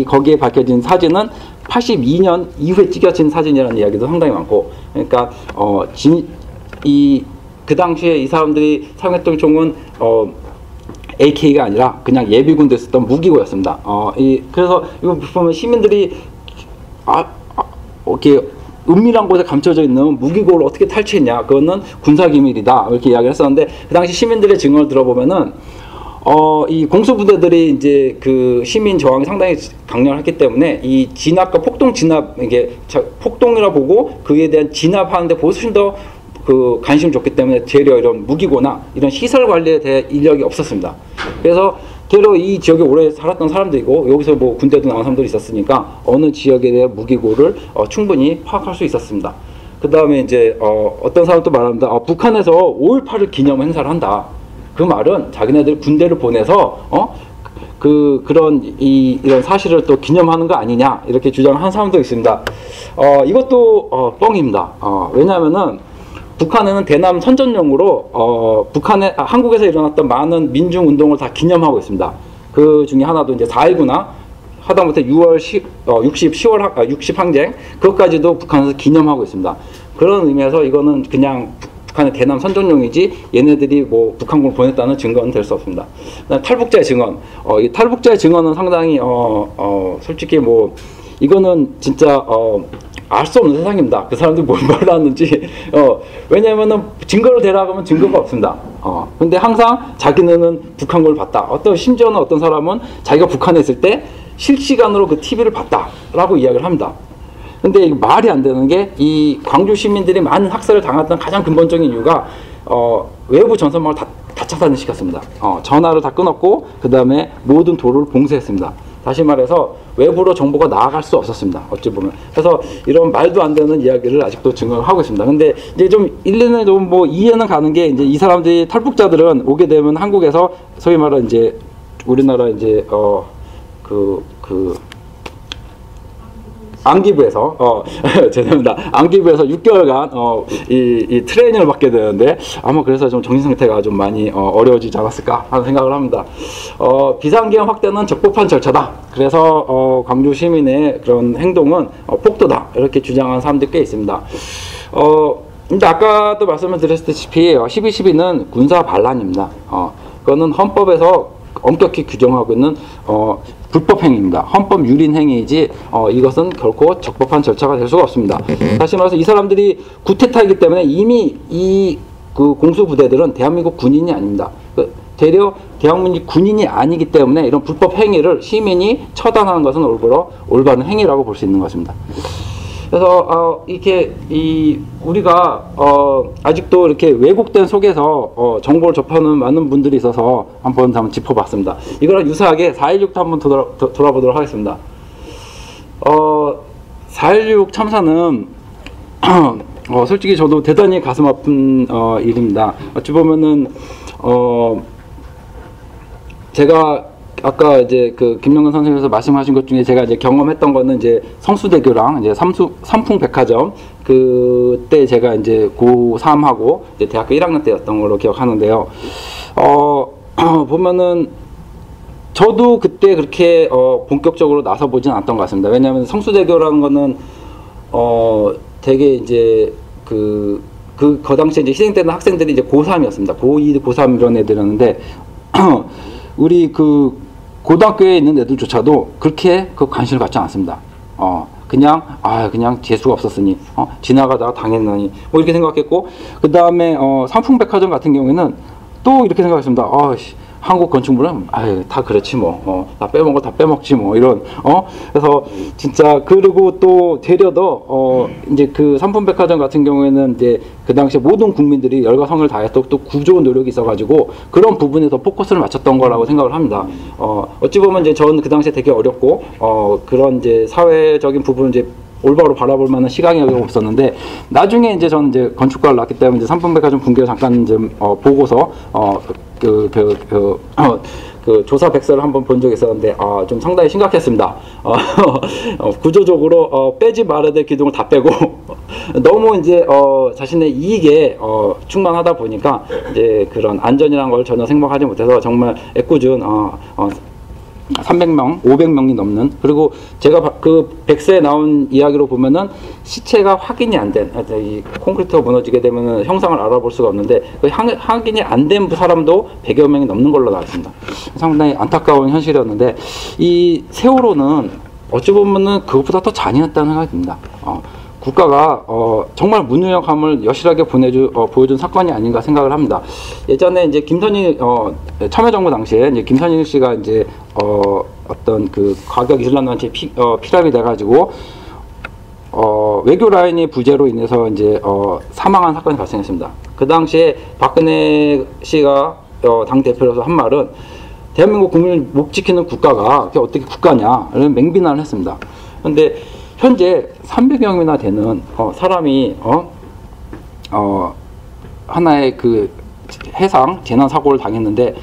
거기에 밝혀진 사진은 82년 이후에 찍혀진 사진이라는 이야기도 상당히 많고 그러니까 그 당시에 이 사람들이 사용했던 총은 AK가 아니라 그냥 예비군대에 쓰던 무기고였습니다. 그래서 이거 보면 시민들이 이렇게 은밀한 곳에 감춰져 있는 무기고를 어떻게 탈취했냐? 그거는 군사기밀이다 이렇게 이야기를 했었는데 그 당시 시민들의 증언을 들어보면은 이 공수부대들이 이제 그 시민 저항이 상당히 강렬했기 때문에 이 진압과 폭동 진압 이게 폭동이라 보고 그에 대한 진압하는데 훨씬 더 그 관심을 줬기 때문에 되려 이런 무기고나 이런 시설 관리에 대해 인력이 없었습니다. 그래서 되려 이 지역에 오래 살았던 사람들이고 여기서 뭐 군대도 나온 사람들이 있었으니까 어느 지역에 대한 무기고를 충분히 파악할 수 있었습니다. 그 다음에 이제 어떤 사람도 말합니다. 북한에서 5.18을 기념 행사를 한다. 그 말은 자기네들 군대를 보내서 그런 이런 사실을 또 기념하는 거 아니냐 이렇게 주장하는 사람도 있습니다. 이것도 뻥입니다. 왜냐하면은 북한에는 대남 선전용으로 한국에서 일어났던 많은 민중 운동을 다 기념하고 있습니다. 그 중에 하나도 이제 4.19나 하다못해 60 항쟁 그것까지도 북한에서 기념하고 있습니다. 그런 의미에서 이거는 그냥 북한의 대남 선전용이지 얘네들이 뭐 북한군을 보냈다는 증거는 될 수 없습니다. 탈북자의 증언. 이 탈북자의 증언은 상당히 솔직히 뭐 이거는 진짜 알 수 없는 세상입니다. 그 사람들이 뭘 말하는지. 왜냐면은 증거를 대라고 하면 증거가 없습니다. 근데 항상 자기는 북한군을 봤다. 심지어는 어떤 사람은 자기가 북한에 있을 때 실시간으로 그 TV를 봤다라고 이야기를 합니다. 근데 말이 안 되는 게 이 광주 시민들이 많은 학살을 당했던 가장 근본적인 이유가 외부 전선망을 다 차단시켰습니다. 전화를 다 끊었고 그 다음에 모든 도로를 봉쇄했습니다. 다시 말해서 외부로 정보가 나아갈 수 없었습니다. 어찌 보면. 그래서 이런 말도 안 되는 이야기를 아직도 증언하고 있습니다. 근데 이제 좀 일리는 좀 뭐 이해는 가는 게 이제 이 사람들이 탈북자들은 오게 되면 한국에서 소위 말하는 이제 우리나라 이제 안기부에서 죄송합니다. 안기부에서 6개월간 이 트레이닝을 받게 되는데 아마 그래서 좀 정신 상태가 좀 많이 어려워지지 않았을까 하는 생각을 합니다. 비상계엄 확대는 적법한 절차다. 그래서 광주 시민의 그런 행동은 폭도다. 이렇게 주장하는 사람들이 꽤 있습니다. 근데 아까도 말씀을 드렸다시피 12.12는 군사 반란입니다. 그거는 헌법에서 엄격히 규정하고 있는 불법 행위입니다. 헌법 유린 행위이지 이것은 결코 적법한 절차가 될 수가 없습니다. 다시 말해서 이 사람들이 구테타이기 때문에 이미 이 그 공수부대들은 대한민국 군인이 아닙니다. 되려 대한민국 군인이 아니기 때문에 이런 불법 행위를 시민이 처단하는 것은 올바른 행위라고 볼 수 있는 것입니다. 그래서 이렇게 우리가 아직도 이렇게 왜곡된 속에서 정보를 접하는 많은 분들이 있어서 한번 짚어봤습니다. 이거랑 유사하게 4.16도 한번 돌아보도록 하겠습니다. 4.16 참사는 솔직히 저도 대단히 가슴 아픈 일입니다. 어찌 보면은 제가 아까 이제 그 김영근 선생님께서 말씀하신 것 중에 제가 이제 경험했던 거는 이제 성수대교랑 이제 삼풍백화점 그때 제가 이제 고3하고 이제 대학교 1학년 때였던 걸로 기억하는데요. 보면은 저도 그때 그렇게 본격적으로 나서 보진 않았던 것 같습니다. 왜냐하면 성수대교라는 거는 되게 이제 그 당시에 이제 희생되는 학생들이 이제 고3이었습니다. 고2, 고3 이런 애들이었는데 우리 그 고등학교에 있는 애들조차도 그렇게 그 관심을 갖지 않았습니다. 그냥 재수가 없었으니 지나가다가 당했나니 뭐 이렇게 생각했고, 그 다음에 삼풍백화점 같은 경우에는 또 이렇게 생각했습니다. 한국 건축물은 다 그렇지 뭐 다 빼먹은 거 다 빼먹지 뭐 이런 그래서 진짜 그리고 또 되려도 이제 그 삼풍백화점 같은 경우에는 이제 그 당시에 모든 국민들이 열과 성을 다해서 또 구조 노력이 있어가지고 그런 부분에 더 포커스를 맞췄던 거라고 생각을 합니다. 어찌 보면 이제 저는 그 당시에 되게 어렵고 그런 이제 사회적인 부분을 이제 올바로 바라볼 만한 시각이 없었는데, 나중에 이제 저는 이제 건축과를 나왔기 때문에 이제 삼풍백화점 붕괴를 잠깐 좀 보고서 그 조사 백서를 한번 본 적이 있었는데 좀 상당히 심각했습니다. 구조적으로 빼지 말아야 될 기둥을 다 빼고 너무 이제 자신의 이익에 충만하다 보니까 이제 그런 안전이라는 걸 전혀 생각하지 못해서 정말 애꿎은 300명, 500명이 넘는, 그리고 제가 그 백서에 나온 이야기로 보면은 시체가 확인이 안 된, 이 콘크리트가 무너지게 되면은 형상을 알아볼 수가 없는데 그 확인이 안 된 사람도 100여 명이 넘는 걸로 나와 있습니다. 상당히 안타까운 현실이었는데, 이 세월호는 어찌 보면은 그것보다 더 잔인했다는 생각이 듭니다. 국가가 정말 무능력함을 여실하게 보여준 사건이 아닌가 생각을 합니다. 예전에 이제 김선희 참여정부 당시에 이제 김선희 씨가 이제 어떤 그 가격 이슬람단체 피랍이 돼가지고 외교 라인이 부재로 인해서 이제 사망한 사건이 발생했습니다. 그 당시에 박근혜 씨가 당 대표로서 한 말은 대한민국 국민을 못 지키는 국가가 어떻게 국가냐 이런 맹비난을 했습니다. 그런데 현재 300여 명이나 되는 사람이 하나의 그 해상 재난 사고를 당했는데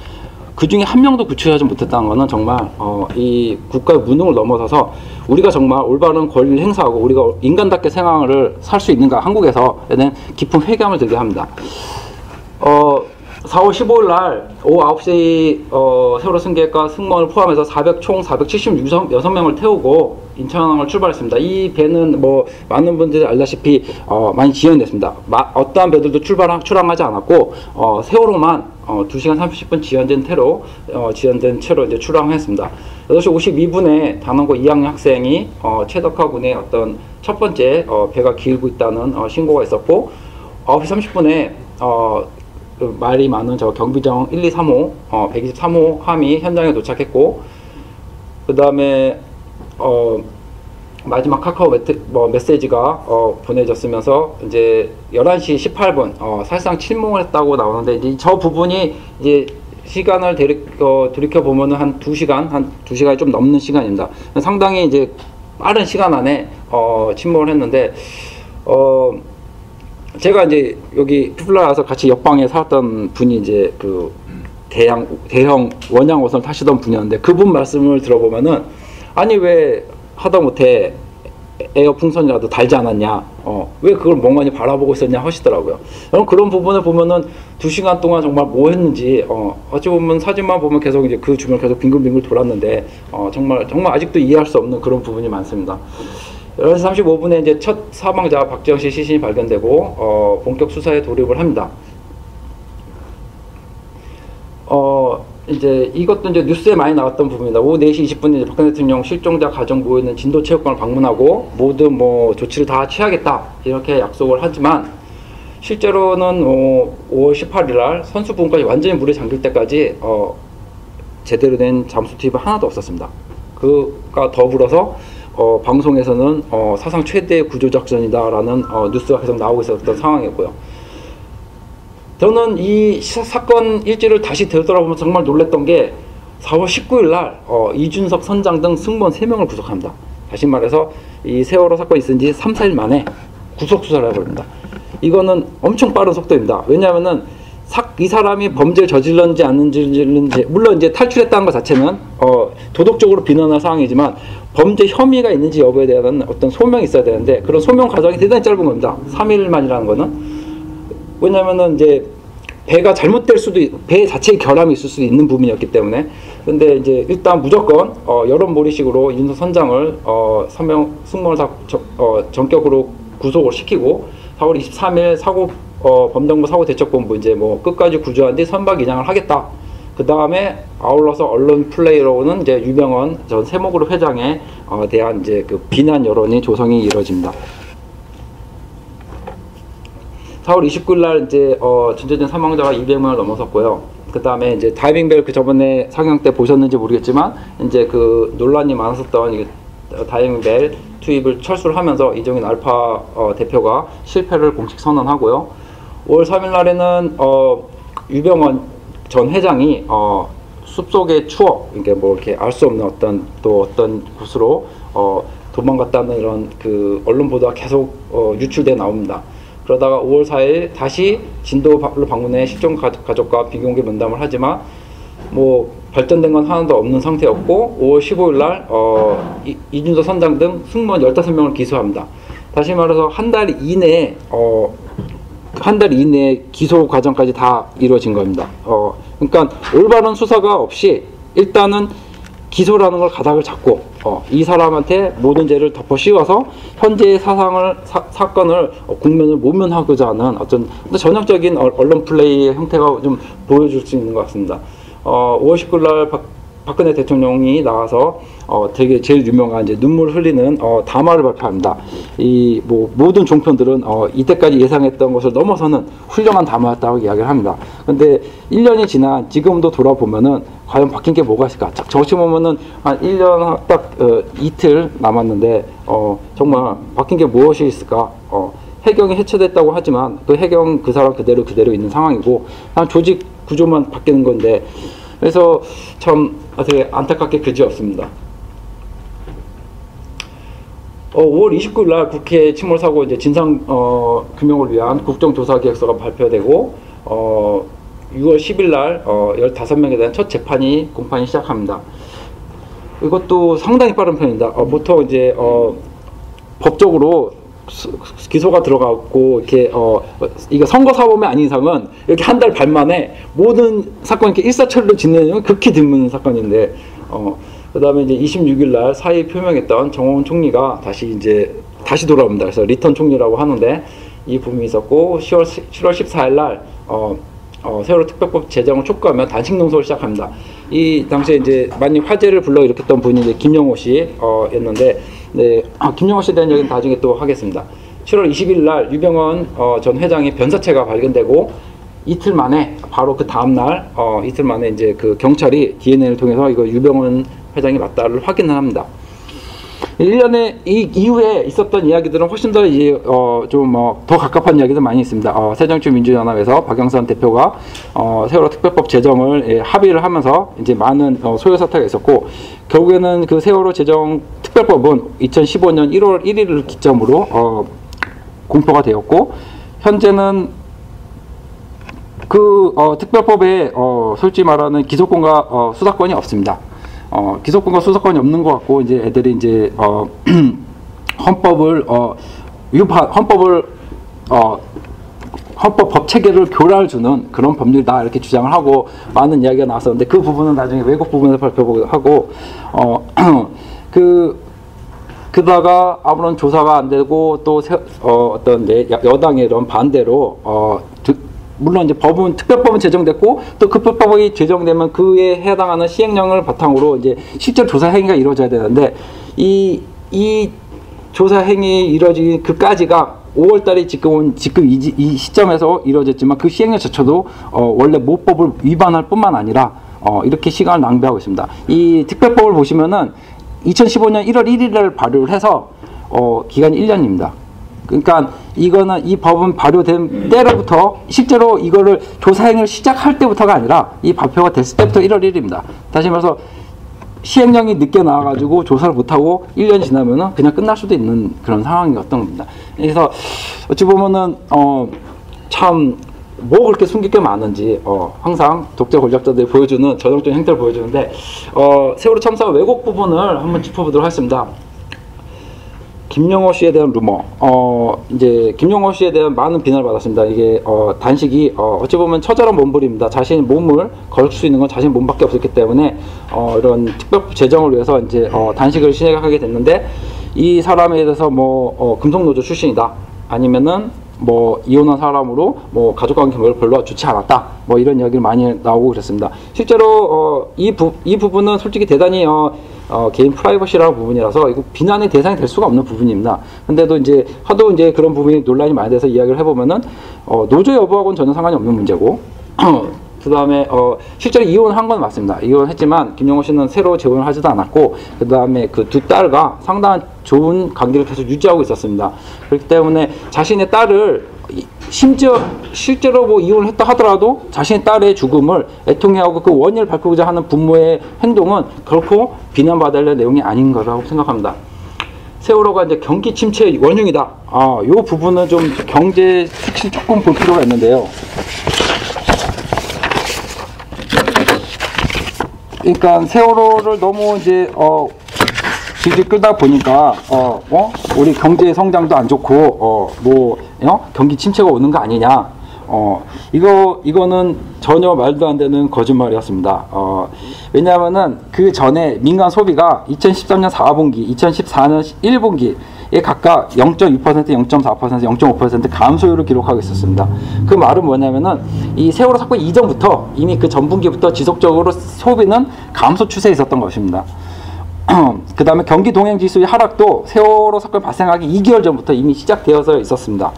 그 중에 한 명도 구출하지 못했다는 것은 정말 이 국가의 무능을 넘어서서 우리가 정말 올바른 권리를 행사하고 우리가 인간답게 생활을 살 수 있는가, 한국에서 에는 깊은 회개함을 들게 합니다. 4월 15일 날 오후 9시 세월호 승객과 승무원을 포함해서 총 476명을 태우고 인천항을 출발했습니다. 이 배는 뭐 많은 분들이 알다시피 많이 지연됐습니다. 어떠한 배들도 출항하지 않았고 세월호만 2시간 30분 지연된 채로 이제 출항했습니다. 8시 52분에 단원고 2학년 학생이 최덕화군의 어떤 첫 번째 배가 기울고 있다는 신고가 있었고, 9시 30분에 말이 많은 저 경비정 123호 123호 함이 현장에 도착했고, 그 다음에 마지막 카카오 메시지가 보내졌으면서 이제 11시 18분 사실상 침몰을 했다고 나오는데, 이제 저 부분이 이제 시간을 돌이켜 보면은 한 2시간이 좀 넘는 시간입니다. 상당히 이제 빠른 시간 안에 침몰을 했는데 제가 이제 여기 피플라 와서 같이 옆방에 살았던 분이 이제 그 대형 원양어선을 타시던 분이었는데 그분 말씀을 들어보면은 아니 왜 하다못해 에어 풍선이라도 달지 않았냐, 왜 그걸 멍하니 바라보고 있었냐 하시더라고요. 그런 부분을 보면은 2시간 동안 정말 뭐 했는지, 어찌 보면 사진만 보면 계속 이제 그 주변 계속 빙글빙글 돌았는데, 정말 아직도 이해할 수 없는 그런 부분이 많습니다. 11시 35분에 이제 첫 사망자 박지영 씨 시신이 발견되고, 본격 수사에 돌입을 합니다. 이제 이것도 이제 뉴스에 많이 나왔던 부분입니다. 오후 4시 20분에 이제 박근혜 대통령 실종자 가정 모여있는 진도체육관을 방문하고 모든 뭐 조치를 다 취하겠다 이렇게 약속을 하지만 실제로는 5월 18일 날 선수분까지 완전히 물에 잠길 때까지 제대로 된 잠수 투입이 하나도 없었습니다. 그가 더불어서 방송에서는 사상 최대의 구조작전이다라는 뉴스가 계속 나오고 있었던 상황이었고요. 저는 이 사건 일지를 다시 되돌아보면 정말 놀랐던 게 4월 19일 날 이준석 선장 등 승무원 3명을 구속합니다. 다시 말해서 이 세월호 사건이 있은 지 3, 4일 만에 구속수사를 해버립니다. 이거는 엄청 빠른 속도입니다. 왜냐하면은 이 사람이 범죄를 저질렀는지 안 저질렀는지, 물론 이제 탈출했다는 것 자체는 도덕적으로 비난할 사항이지만 범죄 혐의가 있는지 여부에 대한 어떤 소명이 있어야 되는데 그런 소명 과정이 대단히 짧은 겁니다. 3일 만이라는 거는. 왜냐면은 이제 배가 잘못될 수도, 배 자체의 결함이 있을 수도 있는 부분이었기 때문에. 근데 이제 일단 무조건 여론몰이식으로 이준석 선장을 3명 승무원을 다 전격으로 구속을 시키고 4월 23일 범정부 사고대책본부 이제 뭐 끝까지 구조한 뒤 선박 인양을 하겠다. 그 다음에 아울러서 언론 플레이로는 이제 유병헌 전 세모그룹 회장에 대한 이제 그 비난 여론이 조성이 이루어집니다. 4월 29일 날 이제 전체적인 사망자가 200명을 넘어섰고요. 그 다음에 이제 다이빙벨 그 저번에 상영 때 보셨는지 모르겠지만 이제 그 논란이 많았었던 다이빙벨 투입을 철수를 하면서 이정인 알파 대표가 실패를 공식 선언하고요. 5월 3일 날에는 유병헌 전 회장이 숲속의 추억, 이게 뭐 이렇게 알 수 없는 어떤 곳으로 도망갔다는 이런 그 언론 보도가 계속 유출돼 나옵니다. 그러다가 5월 4일 다시 진도로 방문해 실종 가족과 비공개 면담을 하지만 뭐 발전된 건 하나도 없는 상태였고 5월 15일 날 이준석 선장 등 승무원 15명을 기소합니다. 다시 말해서 한 달 이내에 기소 과정까지 다 이루어진 겁니다. 그러니까 올바른 수사가 없이 일단은 기소라는 걸 가닥을 잡고 이 사람한테 모든 죄를 덮어 씌워서 현재의 사건을 국면을 모면하고자 하는 어떤 전형적인 언론 플레이의 형태가 좀 보여줄 수 있는 것 같습니다. 5월 19일 날 박근혜 대통령이 나와서 되게 제일 유명한 이제 눈물 흘리는 담화를 발표합니다. 이 뭐 모든 종편들은 이때까지 예상했던 것을 넘어서는 훌륭한 담화였다고 이야기를 합니다. 근데 1년이 지난 지금도 돌아보면은 과연 바뀐 게 뭐가 있을까? 정치 보면은 한 1년 딱 이틀 남았는데 정말 바뀐 게 무엇이 있을까? 해경이 해체됐다고 하지만 그 해경 그 사람 그대로 있는 상황이고 한 조직 구조만 바뀌는 건데 그래서 참 되게 안타깝게 그지없습니다. 5월 29일 날 국회 침몰 사고 이제 진상 규명을 위한 국정조사 계획서가 발표되고 6월 10일 날 15명에 대한 첫 공판이 시작합니다. 이것도 상당히 빠른 편입니다. 보통 이제 법적으로 기소가 들어가고 이렇게 이게 선거 사범이 아닌 이상은 이렇게 한 달 반 만에 모든 사건이 이렇게 일사천리로 진행되는 극히 드문 사건인데 그 다음에 이제 26일 날 사의 표명했던 정호원 총리가 다시 돌아옵니다. 그래서 리턴 총리라고 하는데 이 부분이 있었고 7월 14일 날 세월호 특별법 제정을 촉구하며 단식 농성을 시작합니다. 이 당시에 이제 많이 화제를 불러일으켰던 분이 이제 김영호 씨였는데 네, 김영호 씨에 대한 얘기는 나중에 또 하겠습니다. 7월 20일 날 유병헌 전 회장의 변사체가 발견되고 이틀 만에 바로 그 다음 날 이틀 만에 이제 그 경찰이 DNA를 통해서 이거 유병헌 회장이 맞다를 확인을 합니다. 1년에 이후에 있었던 이야기들은 훨씬 더 이제 좀 더 갑갑한 이야기도 많이 있습니다. 새정치민주연합에서 박영선 대표가 세월호 특별법 제정을 합의를 하면서 이제 많은 소요 사태가 있었고, 결국에는 그 세월호 제정 특별법은 2015년 1월 1일을 기점으로 공표가 되었고, 현재는 그 특별법에 솔직히 말하는 기소권과 수사권이 없습니다. 기소권과 수사권이 없는 것 같고, 이제 애들이 이제 헌법을 헌법 법 체계를 교란을 주는 그런 법률이다 이렇게 주장을 하고 많은 이야기가 나왔었는데, 그 부분은 나중에 왜곡 부분에서 발표하고 하고 그다가 아무런 조사가 안 되고 또 어떤 여당의 이런 반대로 물론 이제 특별법은 제정됐고, 또 그 특별법이 제정되면 그에 해당하는 시행령을 바탕으로 이제 실제 조사 행위가 이루어져야 되는데, 이 조사 행위 이루어진 그까지가 5월달에 지금 이 시점에서 이루어졌지만, 그 시행령 자체도 원래 모법을 위반할 뿐만 아니라 이렇게 시간을 낭비하고 있습니다. 이 특별법을 보시면은 2015년 1월 1일을 발효를 해서 기간이 1년입니다. 그러니까 이거는 이 법은 발효된 때로부터 실제로 이거를 조사행위를 시작할 때부터가 아니라 이 발표가 됐을 때부터 1월 1일입니다. 다시 말해서 시행령이 늦게 나와가지고 조사를 못하고 1년이 지나면은 그냥 끝날 수도 있는 그런 상황이었던 겁니다. 그래서 어찌 보면은 참 뭐 그렇게 숨길 게 많은지 항상 독재 권력자들이 보여주는 전형적인 행태를 보여주는데, 세월호 참사 왜곡 부분을 한번 짚어보도록 하겠습니다. 김영호 씨에 대한 루머, 이제 김영호 씨에 대한 많은 비난을 받았습니다. 이게 단식이 어찌 보면 처절한 몸부림입니다. 자신의 몸을 걸 수 있는 건 자신 몸밖에 없었기 때문에 이런 특별법 제정을 위해서 이제 단식을 시행하게 됐는데, 이 사람에 대해서 뭐 금속노조 출신이다, 아니면은 뭐 이혼한 사람으로 뭐 가족관계 별로 좋지 않았다, 뭐 이런 이야기를 많이 나오고 그랬습니다. 실제로 이 부분은 솔직히 대단히 개인 프라이버시라는 부분이라서 이거 비난의 대상이 될 수가 없는 부분입니다. 근데도 이제 하도 이제 그런 부분이 논란이 많이 돼서 이야기를 해보면은 노조 여부하고는 전혀 상관이 없는 문제고, 그 다음에 실제로 이혼한 건 맞습니다. 이혼했지만 김영호 씨는 새로 재혼을 하지도 않았고, 그 다음에 그 두 딸과 상당한 좋은 관계를 계속 유지하고 있었습니다. 그렇기 때문에 자신의 딸을 심지어 실제로 뭐 이혼을 했다 하더라도 자신의 딸의 죽음을 애통해하고 그 원인을 밝히고자 하는 부모의 행동은 결코 비난받을 내용이 아닌 거라고 생각합니다. 세월호가 이제 경기 침체의 원흉이다. 이 부분은 좀 경제 수치를 조금 볼 필요가 있는데요. 그러니까 세월호를 너무 이제 질질 끌다 보니까 우리 경제 성장도 안 좋고 경기 침체가 오는 거 아니냐. 이거는 전혀 말도 안 되는 거짓말이었습니다. 왜냐하면은 그 전에 민간 소비가 2013년 4분기, 2014년 1분기에 각각 0.2%, 0.4%, 0.5% 감소율을 기록하고 있었습니다. 그 말은 뭐냐면은 이 세월호 사건 이전부터 이미 그 전분기부터 지속적으로 소비는 감소 추세에 있었던 것입니다. 그 다음에 경기 동행 지수의 하락도 세월호 사건 발생하기 2개월 전부터 이미 시작되어서 있었습니다.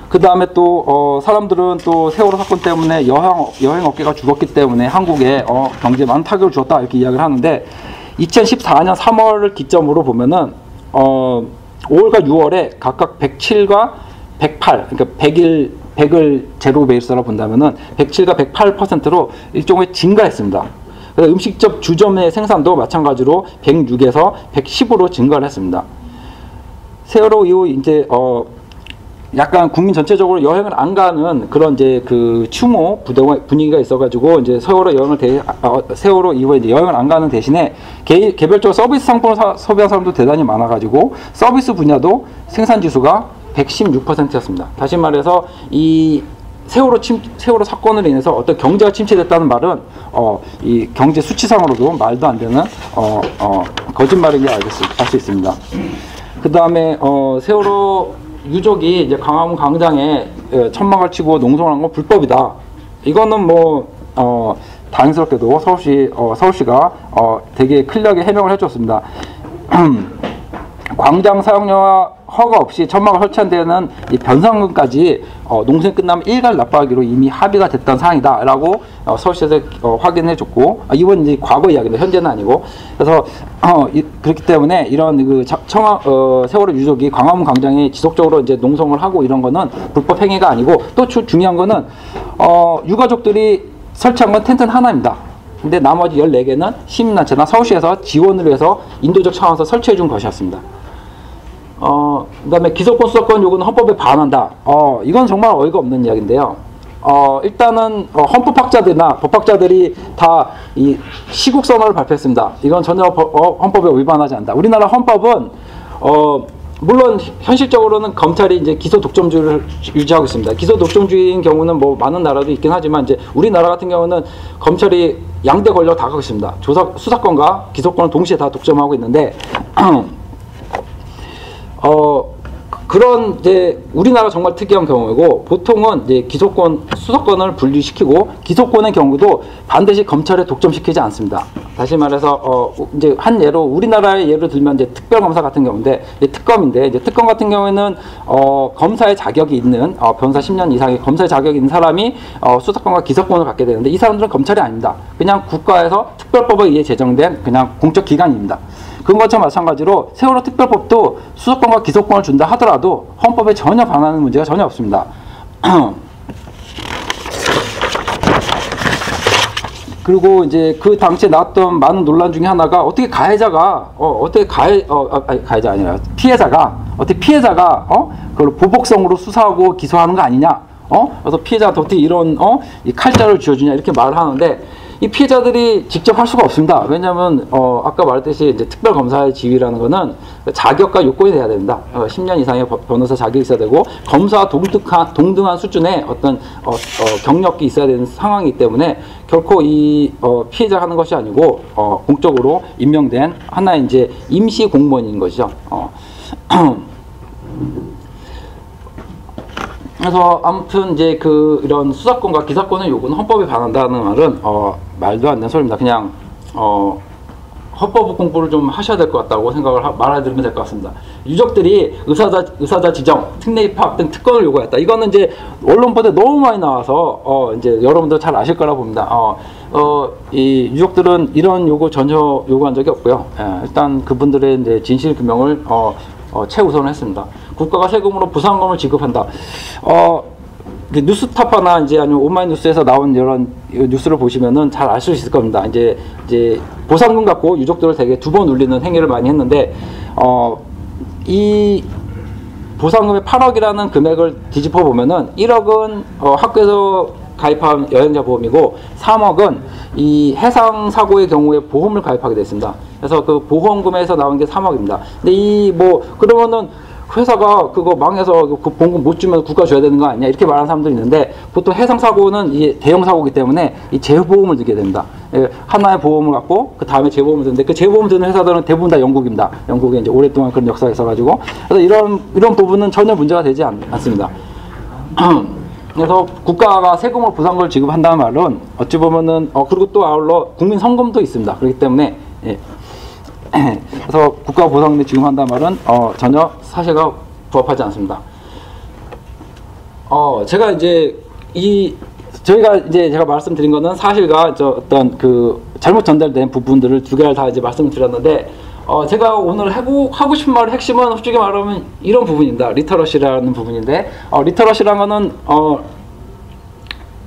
그 다음에 또 사람들은 또 세월호 사건 때문에 여행 업계가 죽었기 때문에 한국에 경제에 많은 타격을 주었다 이렇게 이야기를 하는데, 2014년 3월을 기점으로 보면은 5월과 6월에 각각 107과 108, 그러니까 100을 제로 베이스로 본다면은 107과 108%로 일종의 증가했습니다. 그래서 음식점 주점의 생산도 마찬가지로 106에서 110으로 증가를 했습니다. 세월호 이후 이제 약간 국민 전체적으로 여행을 안 가는 그런 이제 그 추모 분위기가 있어가지고 이제 세월호 이후에 이제 여행을 안 가는 대신에 개별적으로 서비스 상품을 소비한 사람도 대단히 많아가지고 서비스 분야도 생산 지수가 116%였습니다. 다시 말해서 이 세월호 사건으로 인해서 어떤 경제가 침체됐다는 말은 이 경제 수치상으로도 말도 안 되는 거짓말인지 알 수 있습니다. 그 다음에 세월호 유족이 이제 광화문 광장에 천막을 치고 농성을 한 건 불법이다. 이거는 뭐 다행스럽게도 서울시가 되게 클리어하게 해명을 해줬습니다. 광장 사용료와 허가 없이 천막을 설치한 데는 이 변상금까지 농성이 끝나면 일괄 납부하기로 이미 합의가 됐던 사항이다라고 서울시에서 확인해줬고, 이번 이제 과거 이야기인데 현재는 아니고, 그래서 그렇기 때문에 이런 그 세월호 유족이 광화문 광장에 지속적으로 이제 농성을 하고 이런 거는 불법 행위가 아니고, 또 중요한 거는 유가족들이 설치한 건 텐트는 하나입니다. 근데 나머지 14개는 시민단체나 서울시에서 지원을 위해서 인도적 차원에서 설치해 준 것이었습니다. 그 다음에 기소권 수사권 요구는 헌법에 반한다. 이건 정말 어이가 없는 이야기인데요. 일단은 헌법학자들이나 법학자들이 다 이 시국선언을 발표했습니다. 이건 전혀 헌법에 위반하지 않는다. 우리나라 헌법은 물론 현실적으로는 검찰이 이제 기소 독점주의를 유지하고 있습니다. 기소 독점주의인 경우는 뭐 많은 나라도 있긴 하지만, 이제 우리나라 같은 경우는 검찰이 양대 권력 다 갖고 있습니다. 수사권과 기소권을 동시에 다 독점하고 있는데, 그런 이제 우리나라 정말 특이한 경우이고, 보통은 이제 기소권, 수사권을 분리시키고 기소권의 경우도 반드시 검찰에 독점시키지 않습니다. 다시 말해서 이제 한 예로 우리나라의 예를 들면 이제 특별검사 같은 경우인데, 특검인데, 이제 특검 같은 경우에는 검사의 자격이 있는 변호사 10년 이상의 검사의 자격이 있는 사람이 수사권과 기소권을 갖게 되는데, 이 사람들은 검찰이 아닙니다. 그냥 국가에서 특별법에 의해 제정된 그냥 공적 기관입니다. 그것과 마찬가지로 세월호 특별법도 수사권과 기소권을 준다 하더라도 헌법에 전혀 반하는 문제가 전혀 없습니다. 그리고 이제 그 당시에 나왔던 많은 논란 중에 하나가, 어떻게 가해자가 가해자 아니라 피해자가 그걸 보복성으로 수사하고 기소하는 거 아니냐? 그래서 피해자한테 어떻게 이런 이 칼자를 쥐어주냐 이렇게 말을 하는데, 이 피해자들이 직접 할 수가 없습니다. 왜냐하면 아까 말했듯이 이제 특별검사의 지위라는 거는 자격과 요건이 돼야 됩니다. 10년 이상의 변호사 자격이 있어야 되고, 검사와 동등한 수준의 어떤 경력이 있어야 되는 상황이기 때문에 결코 이 피해자가 하는 것이 아니고 공적으로 임명된 하나의 이제 임시 공무원인 것이죠. 그래서 아무튼 이제 이런 수사권과 기사권의 요구는 헌법에 반한다는 말은 말도 안 되는 소리입니다. 그냥 헌법 공부를 좀 하셔야 될 것 같다고 생각을 말해드리면 될 것 같습니다. 유족들이 의사자 지정, 특례 입학 등 특권을 요구했다. 이거는 이제 언론 보도에 너무 많이 나와서 이제 여러분들 잘 아실 거라고 봅니다. 이 유족들은 이런 요구 전혀 요구한 적이 없고요. 일단 그분들의 이제 진실 규명을 최우선을 했습니다. 국가가 세금으로 보상금을 지급한다. 뉴스타파나 이제 아니면 오마이뉴스에서 나온 이런 뉴스를 보시면은 잘 알 수 있을 겁니다. 이제 보상금 갖고 유족들을 되게 두 번 울리는 행위를 많이 했는데, 이 보상금의 8억이라는 금액을 뒤집어 보면은 1억은 학교에서 가입한 여행자 보험이고, 3억은 이 해상 사고의 경우에 보험을 가입하게 됐습니다. 그래서 그 보험금에서 나온 게 3억입니다. 근데 그러면은 회사가 그거 망해서 그 보험금 못 주면 국가 줘야 되는 거 아니냐 이렇게 말하는 사람들이 있는데, 보통 해상 사고는 이 대형 사고이기 때문에 이 재보험을 들게 됩니다. 하나의 보험을 갖고 그 다음에 재보험을 드는데, 그 재보험 드는 회사들은 대부분 다 영국입니다. 영국에 이제 오랫동안 그런 역사가 있어가지고, 그래서 이런 부분은 전혀 문제가 되지 않습니다. 그래서 국가가 세금으로 보상금을 지급한다는 말은 어찌 보면은 그리고 또 아울러 국민 성금도 있습니다. 그렇기 때문에 그래서 국가 보상금을 지급한다는 말은 전혀 사실과 부합하지 않습니다. 제가 이제 제가 말씀드린 거는 사실과 어떤 그 잘못 전달된 부분들을 두 개를 다 이제 말씀을 드렸는데, 제가 오늘 하고 싶은 말의 핵심은 솔직히 말하면 이런 부분입니다. 리터러시라는 부분인데, 리터러시라는 거는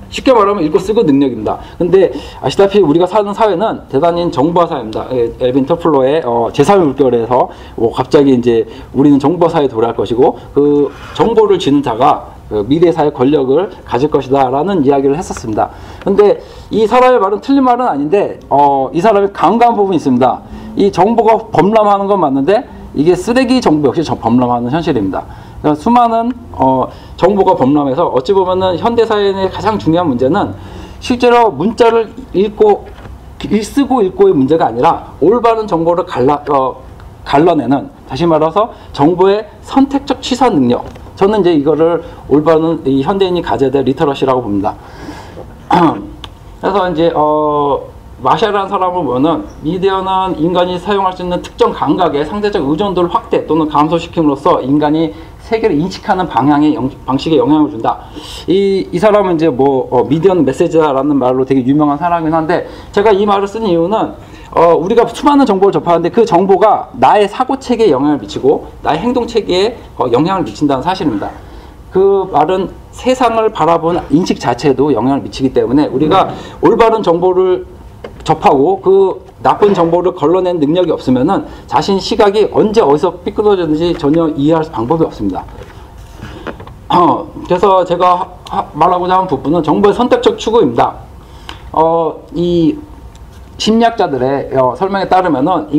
쉽게 말하면 읽고 쓰고 능력입니다. 근데 아시다시피 우리가 사는 사회는 대단히 정보화 사회입니다. 엘빈 터플러의 제3의 물결에서 갑자기 이제 우리는 정보화 사회에 도래할 것이고, 그 정보를 쥐는 자가 미래 사회 권력을 가질 것이다 라는 이야기를 했었습니다. 근데 이 사람의 말은 틀린 말은 아닌데, 이 사람이 강조한 부분이 있습니다. 이 정보가 범람하는 건 맞는데 이게 쓰레기 정보 역시 범람하는 현실입니다. 수많은 정보가 범람해서 어찌 보면은 현대사회의 가장 중요한 문제는 실제로 문자를 쓰고 읽고의 문제가 아니라 올바른 정보를 갈라내는, 다시 말해서 정보의 선택적 취사 능력. 저는 이제 이거를 올바른 이 현대인이 가져야 될 리터러시라고 봅니다. 그래서 이제 마샬이라는 사람을 보면은 미디어는 인간이 사용할 수 있는 특정 감각의 상대적 의존도를 확대 또는 감소시킴으로써 인간이 세계를 인식하는 방식에 영향을 준다. 이 사람은 이제 미디어는 메시지다라는 말로 되게 유명한 사람이긴 한데, 제가 이 말을 쓴 이유는 우리가 수많은 정보를 접하는데 그 정보가 나의 사고 체계에 영향을 미치고 나의 행동 체계에 영향을 미친다는 사실입니다. 그 말은 세상을 바라보는 인식 자체에도 영향을 미치기 때문에 우리가 올바른 정보를 접하고 그 나쁜 정보를 걸러낸 능력이 없으면은 자신 시각이 언제 어디서 삐뚤어졌는지 전혀 이해할 방법이 없습니다. 그래서 제가 말하고자 하는 부분은 정보의 선택적 추구입니다. 이 심리학자들의 설명에 따르면은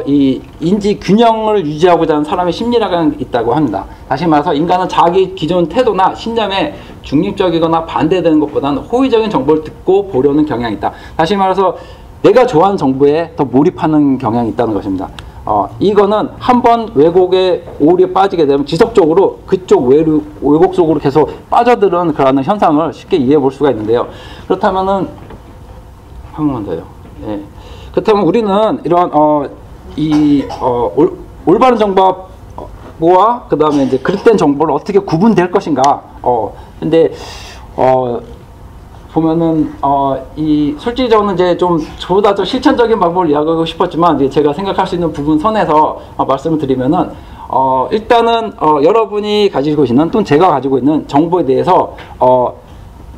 이 인지 균형을 유지하고자 하는 사람의 심리학이 있다고 합니다. 다시 말해서 인간은 자기 기존 태도나 신념에 중립적이거나 반대되는 것보다는 호의적인 정보를 듣고 보려는 경향이 있다. 다시 말해서 내가 좋아하는 정보에 더 몰입하는 경향이 있다는 것입니다. 이거는 한번 왜곡에 오류에 빠지게 되면 지속적으로 그쪽 왜곡 속으로 계속 빠져드는 그런 현상을 쉽게 이해해 볼 수가 있는데요. 그렇다면은 한 번만 더요. 네. 그렇다면 우리는 이런 올바른 정보와 그 다음에 이제 그릇된 정보를 어떻게 구분될 것인가. 근데 보면은 솔직히 저는 이제 저보다 좀 실천적인 방법을 이야기하고 싶었지만 이제 제가 생각할 수 있는 부분 선에서 말씀을 드리면은 일단은 여러분이 가지고 있는 또는 제가 가지고 있는 정보에 대해서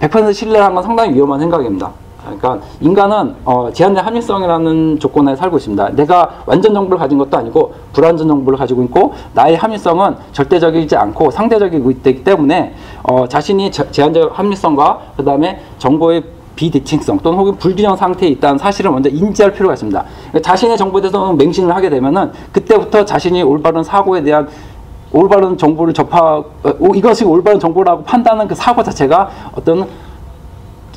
100% 신뢰하는 건 상당히 위험한 생각입니다. 그러니까 인간은 제한된 합리성이라는 조건에 살고 있습니다. 내가 완전 정보를 가진 것도 아니고 불완전 정보를 가지고 있고 나의 합리성은 절대적이지 않고 상대적이고 있기 때문에 자신이 제한적 합리성과 그 다음에 정보의 비대칭성 또는 혹은 불균형 상태에 있다는 사실을 먼저 인지할 필요가 있습니다. 그러니까 자신의 정보에 대해서 맹신을 하게 되면은 그때부터 자신이 올바른 사고에 대한 올바른 정보를 이것이 올바른 정보라고 판단하는 그 사고 자체가 어떤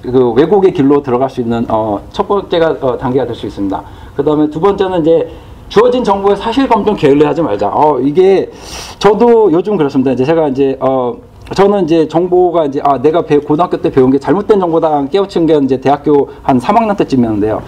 그 왜곡의 길로 들어갈 수 있는 첫 번째가 단계가 될 수 있습니다. 그 다음에 두 번째는 이제 주어진 정보의 사실 검증 게을리하지 말자. 이게 저도 요즘 그렇습니다. 이제 제가 이제 저는 이제 정보가 이제 내가 고등학교 때 배운 게 잘못된 정보다 깨우친 게 이제 대학교 한 3학년 때쯤이었는데요.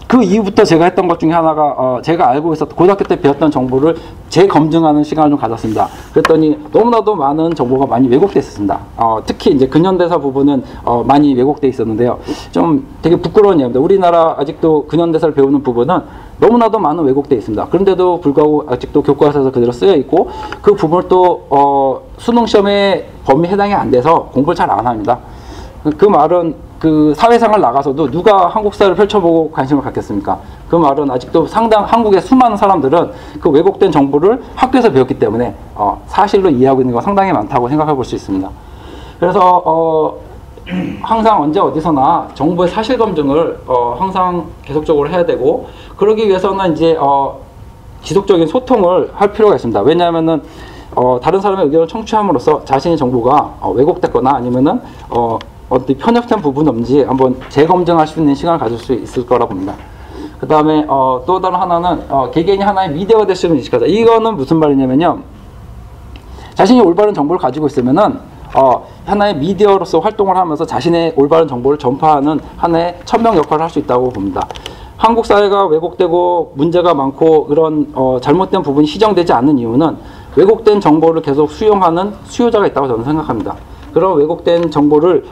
그 이후부터 제가 했던 것 중에 하나가 제가 알고 있었던 고등학교 때 배웠던 정보를 재검증하는 시간을 좀 가졌습니다. 그랬더니 너무나도 많은 정보가 많이 왜곡되어 있었습니다. 특히 이제 근현대사 부분은 많이 왜곡되어 있었는데요. 좀 되게 부끄러운 얘기입니다. 우리나라 아직도 근현대사를 배우는 부분은 너무나도 많은 왜곡되어 있습니다. 그런데도 불구하고 아직도 교과서에서 그대로 쓰여 있고 그 부분을 또 수능 시험에 범위에 해당이 안 돼서 공부를 잘 안 합니다. 그 말은 그 사회생활 나가서도 누가 한국사를 펼쳐보고 관심을 갖겠습니까? 그 말은 아직도 한국의 수많은 사람들은 그 왜곡된 정보를 학교에서 배웠기 때문에 사실로 이해하고 있는 건 상당히 많다고 생각해 볼 수 있습니다. 그래서 항상 언제 어디서나 정보의 사실 검증을 항상 계속적으로 해야 되고, 그러기 위해서는 이제 지속적인 소통을 할 필요가 있습니다. 왜냐하면은 다른 사람의 의견을 청취함으로써 자신의 정보가 왜곡됐거나 아니면은 어떤 편협된 부분이 없는지 한번 재검증할 수 있는 시간을 가질 수 있을 거라 봅니다. 그 다음에 또 다른 하나는 개개인이 하나의 미디어가 될 수 있는 인식하자. 이거는 무슨 말이냐면요, 자신이 올바른 정보를 가지고 있으면은 하나의 미디어로서 활동을 하면서 자신의 올바른 정보를 전파하는 하나의 천명 역할을 할 수 있다고 봅니다. 한국 사회가 왜곡되고 문제가 많고 그런 잘못된 부분이 시정되지 않는 이유는 왜곡된 정보를 계속 수용하는 수요자가 있다고 저는 생각합니다. 그런 왜곡된 정보를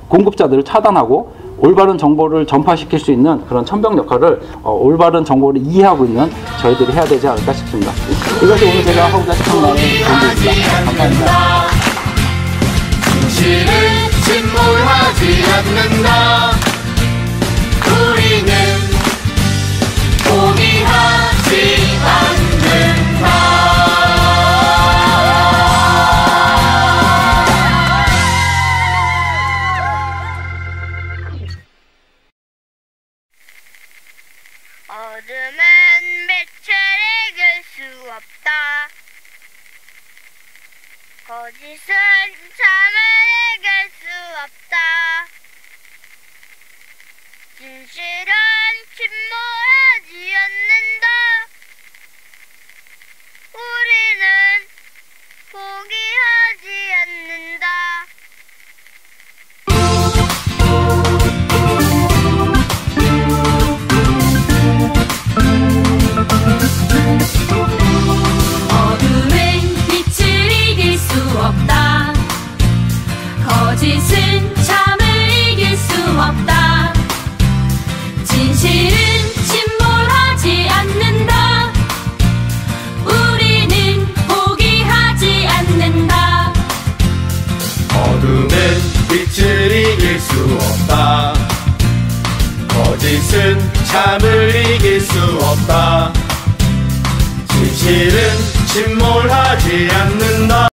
공급자들을 차단하고 올바른 정보를 전파시킬 수 있는 그런 천병 역할을 올바른 정보를 이해하고 있는 저희들이 해야 되지 않을까 싶습니다. 이것이 오늘 제가 하고자 싶은 내용입니다. 감사합니다. 진실은 침몰하지 않는다. 우리는 포기하지 않는다. 어둠은 빛을 이길 수 없다. 거짓은 잠을 이길 수 없다. 어둠은 빛을 이길 수 없다. 거짓은 참을 이길 수 없다. 진실은 침몰하지 않는다.